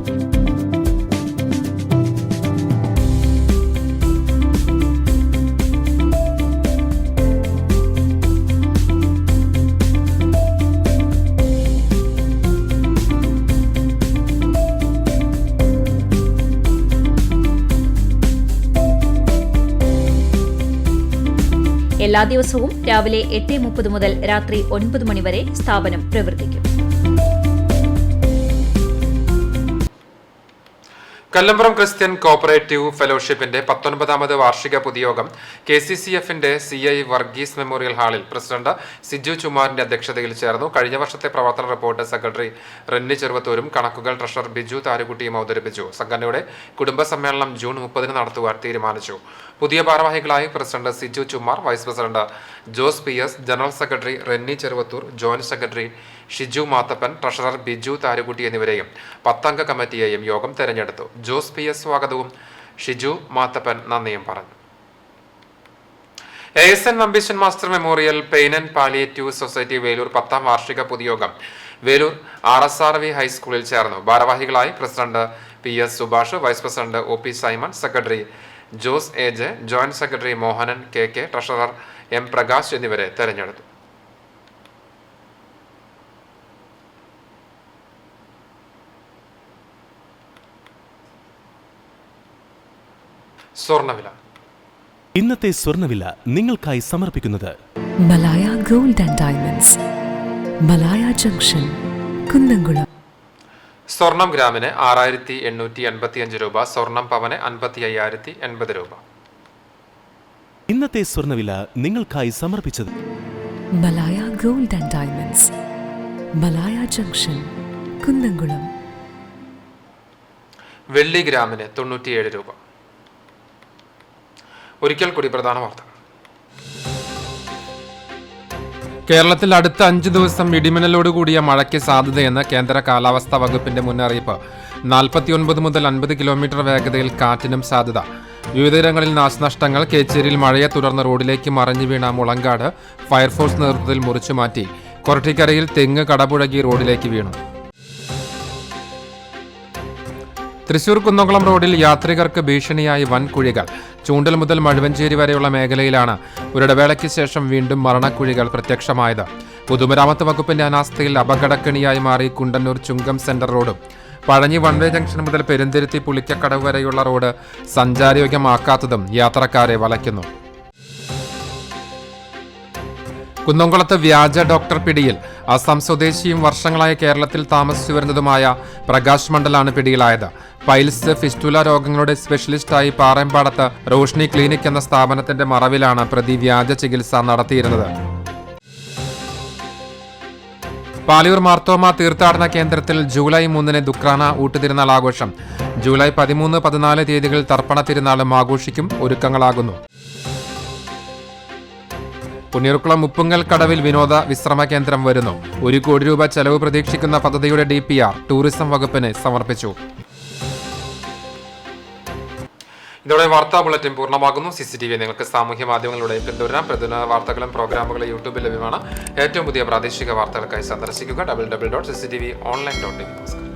എല്ലാ ദിവസവും രാവിലെ 8:30 മുതൽ രാത്രി 9 മണി വരെ സ്ഥാപനം പ്രവർത്തിക്കും. കല്ലമ്പുറം ക്രിസ്ത്യൻ കോപ്പറേറ്റീവ് ഫെലോഷിപ്പിന്റെ 19ാമത് വാർഷിക പൊതുയോഗം KCCF-ന്റെ CI വർഗീസ് മെമ്മോറിയൽ ഹാളിൽ പ്രസിഡന്റ് സിജു ചുമാറിന്റെ അധ്യക്ഷതയിൽ ചേർന്നു. കഴിഞ്ഞ വർഷത്തെ പ്രവർത്തന റിപ്പോർട്ട് സെക്രട്ടറി റെന്നി ചെറുവത്തൂരും കണക്കുകൾ ട്രഷറർ ബിജു താരുകുട്ടിയും അവതരിപ്പിച്ചു. സംഘടനയുടെ കുടുംബസമ്മേളനം ജൂൺ 30 നടത്തുവാൻ തീരുമാനിച്ചു. പുതിയ ഭാരവാഹികളായി president Siju Chumar, vice president Jose PS, general secretary Renny Cheruvathur, joint secretary Shiju Mathappan, treasurer Biju Tharukutty എന്നിവരെയും 10 അംഗ കമ്മിറ്റിയെയും യോഗം തെരഞ്ഞെടുത്തു. ജോസ് PS സ്വാഗതവും ഷിജു മാത്തപ്പൻ നന്ദിയും പറഞ്ഞു. ASN Nambeesan master memorial pain and palliative society Veloor 10ാം വാർഷിക പൊതുയോഗം വേലൂർ RSRV ഹൈസ്കൂളിൽ ചേർന്നു. ഭാരവാഹികളായി president PS Subhash, vice president OP Simon, secretary Jose AJ, joint secretary Mohanan KK, treasurer M Prakash എന്നിവരെ തെരഞ്ഞെടുത്തു. സ്വർണ്ണവില. ഇന്നത്തെ സ്വർണ്ണവില നിങ്ങൾക്കായി സമർപ്പിക്കുന്നത് Malaya gold and diamonds, Malaya junction, Kunnamkulam. സ്വർണം ഗ്രാമിന് 6885 രൂപ, സ്വർണം പവന് 55,080 രൂപ. ഇന്നത്തെ സ്വർണ്ണവില നിങ്ങൾക്കായി സമർപ്പിച്ചത് Malaya gold and diamonds, Malaya junction, Kunnamkulam. വെള്ളി ഗ്രാമിന് 97 രൂപ. ഒരിക്കൽ കൂടി പ്രധാന വാർത്തകൾ. കേരളത്തിൽ അടുത്ത 5 ദിവസം ഇടിമിന്നലോട് കൂടിയ മഴയ്ക്ക് സാധ്യതയെന്ന് കേന്ദ്ര കാലാവസ്ഥാ വകുപ്പിന്റെ മുന്നറിയിപ്പ്. 49 മുതൽ 50 കിലോമീറ്റർ വേഗതയിൽ കാറ്റിനും സാധ്യത. വിവിധയിടങ്ങളിൽ നാശനഷ്ടങ്ങൾ. കേച്ചേരിയിൽ മഴയെ തുടർന്ന് റോഡിലേക്ക് മറിഞ്ഞു വീണ മുളങ്കാട് ഫയർഫോഴ്സ് നേതൃത്വത്തിൽ മുറിച്ചുമാറ്റി. കൊരട്ടിക്കരയിൽ തെങ്ങ് കടപുഴകി റോഡിലേക്ക് വീണു. തൃശൂർ കുന്നംകുളം റോഡിൽ യാത്രികർക്ക് ഭീഷണിയായി വൻ കുഴികൾ. ചൂണ്ടൽ മുതൽ മഴുവഞ്ചേരി വരെയുള്ള മേഖലയിലാണ് ഒരിടവേളയ്ക്ക് ശേഷം വീണ്ടും മരണക്കുഴികൾ പ്രത്യക്ഷമായത്. പൊതുമരാമത്ത് വകുപ്പിന്റെ അനാസ്ഥയിൽ അപകടക്കെണിയായി മാറി കുണ്ടന്നൂർ ചുങ്കം സെന്റർ റോഡും. പഴഞ്ഞി വൺവേ ജംഗ്ഷൻ മുതൽ പെരുന്തിരുത്തി പുളിക്കക്കടവ് വരെയുള്ള റോഡ് സഞ്ചാരയോഗ്യമാക്കാത്തതും യാത്രക്കാരെ വലയ്ക്കുന്നു. കുന്നംകുളത്ത് വ്യാജ ഡോക്ടർ പിടിയിൽ. അസം സ്വദേശിയും വർഷങ്ങളായി കേരളത്തിൽ താമസിച്ചു വരുന്നതുമായ പ്രകാശ് മണ്ഡലാണ് പിടിയിലായത്. പൈൽസ്, ഫിസ്റ്റുല രോഗങ്ങളുടെ സ്പെഷ്യലിസ്റ്റായി പാറേമ്പാടത്ത് റോഷ്നി ക്ലിനിക് എന്ന സ്ഥാപനത്തിന്റെ മറവിലാണ് പ്രതി വ്യാജ ചികിത്സ നടത്തിയിരുന്നത്. പാലിയൂർ മാർത്തോമ തീർത്ഥാടന കേന്ദ്രത്തിൽ ജൂലൈ 3 ദുക്രാന ഊട്ടുതിരുനാൾ ആഘോഷം. ജൂലൈ 13, 14 തീയതികളിൽ തർപ്പണ തിരുനാളും ആഘോഷിക്കും. ഒരുക്കങ്ങളാകുന്നു. പുന്നീർക്കുളം മുപ്പുങ്കൽ കടവിൽ വിനോദ വിശ്രമ കേന്ദ്രം വരുന്നു. 1 കോടി രൂപ ചെലവ് പ്രതീക്ഷിക്കുന്ന പദ്ധതിയുടെ DPR ടൂറിസം വകുപ്പിന് സമർപ്പിച്ചു. ഇതോടെ വാർത്താ ബുള്ളറ്റിൻ പൂർണ്ണമാകുന്നു. CCTV നിങ്ങൾക്ക് സാമൂഹ്യ മാധ്യമങ്ങളിലൂടെ പിന്തുടരാം. പ്രതിദിന വാർത്തകളും പ്രോഗ്രാമുകളും യൂട്യൂബിൽ ലഭ്യമാണ്. ഏറ്റവും പുതിയ പ്രാദേശിക വാർത്തകൾക്കായി സന്ദർശിക്കുക www.cctv.online.in.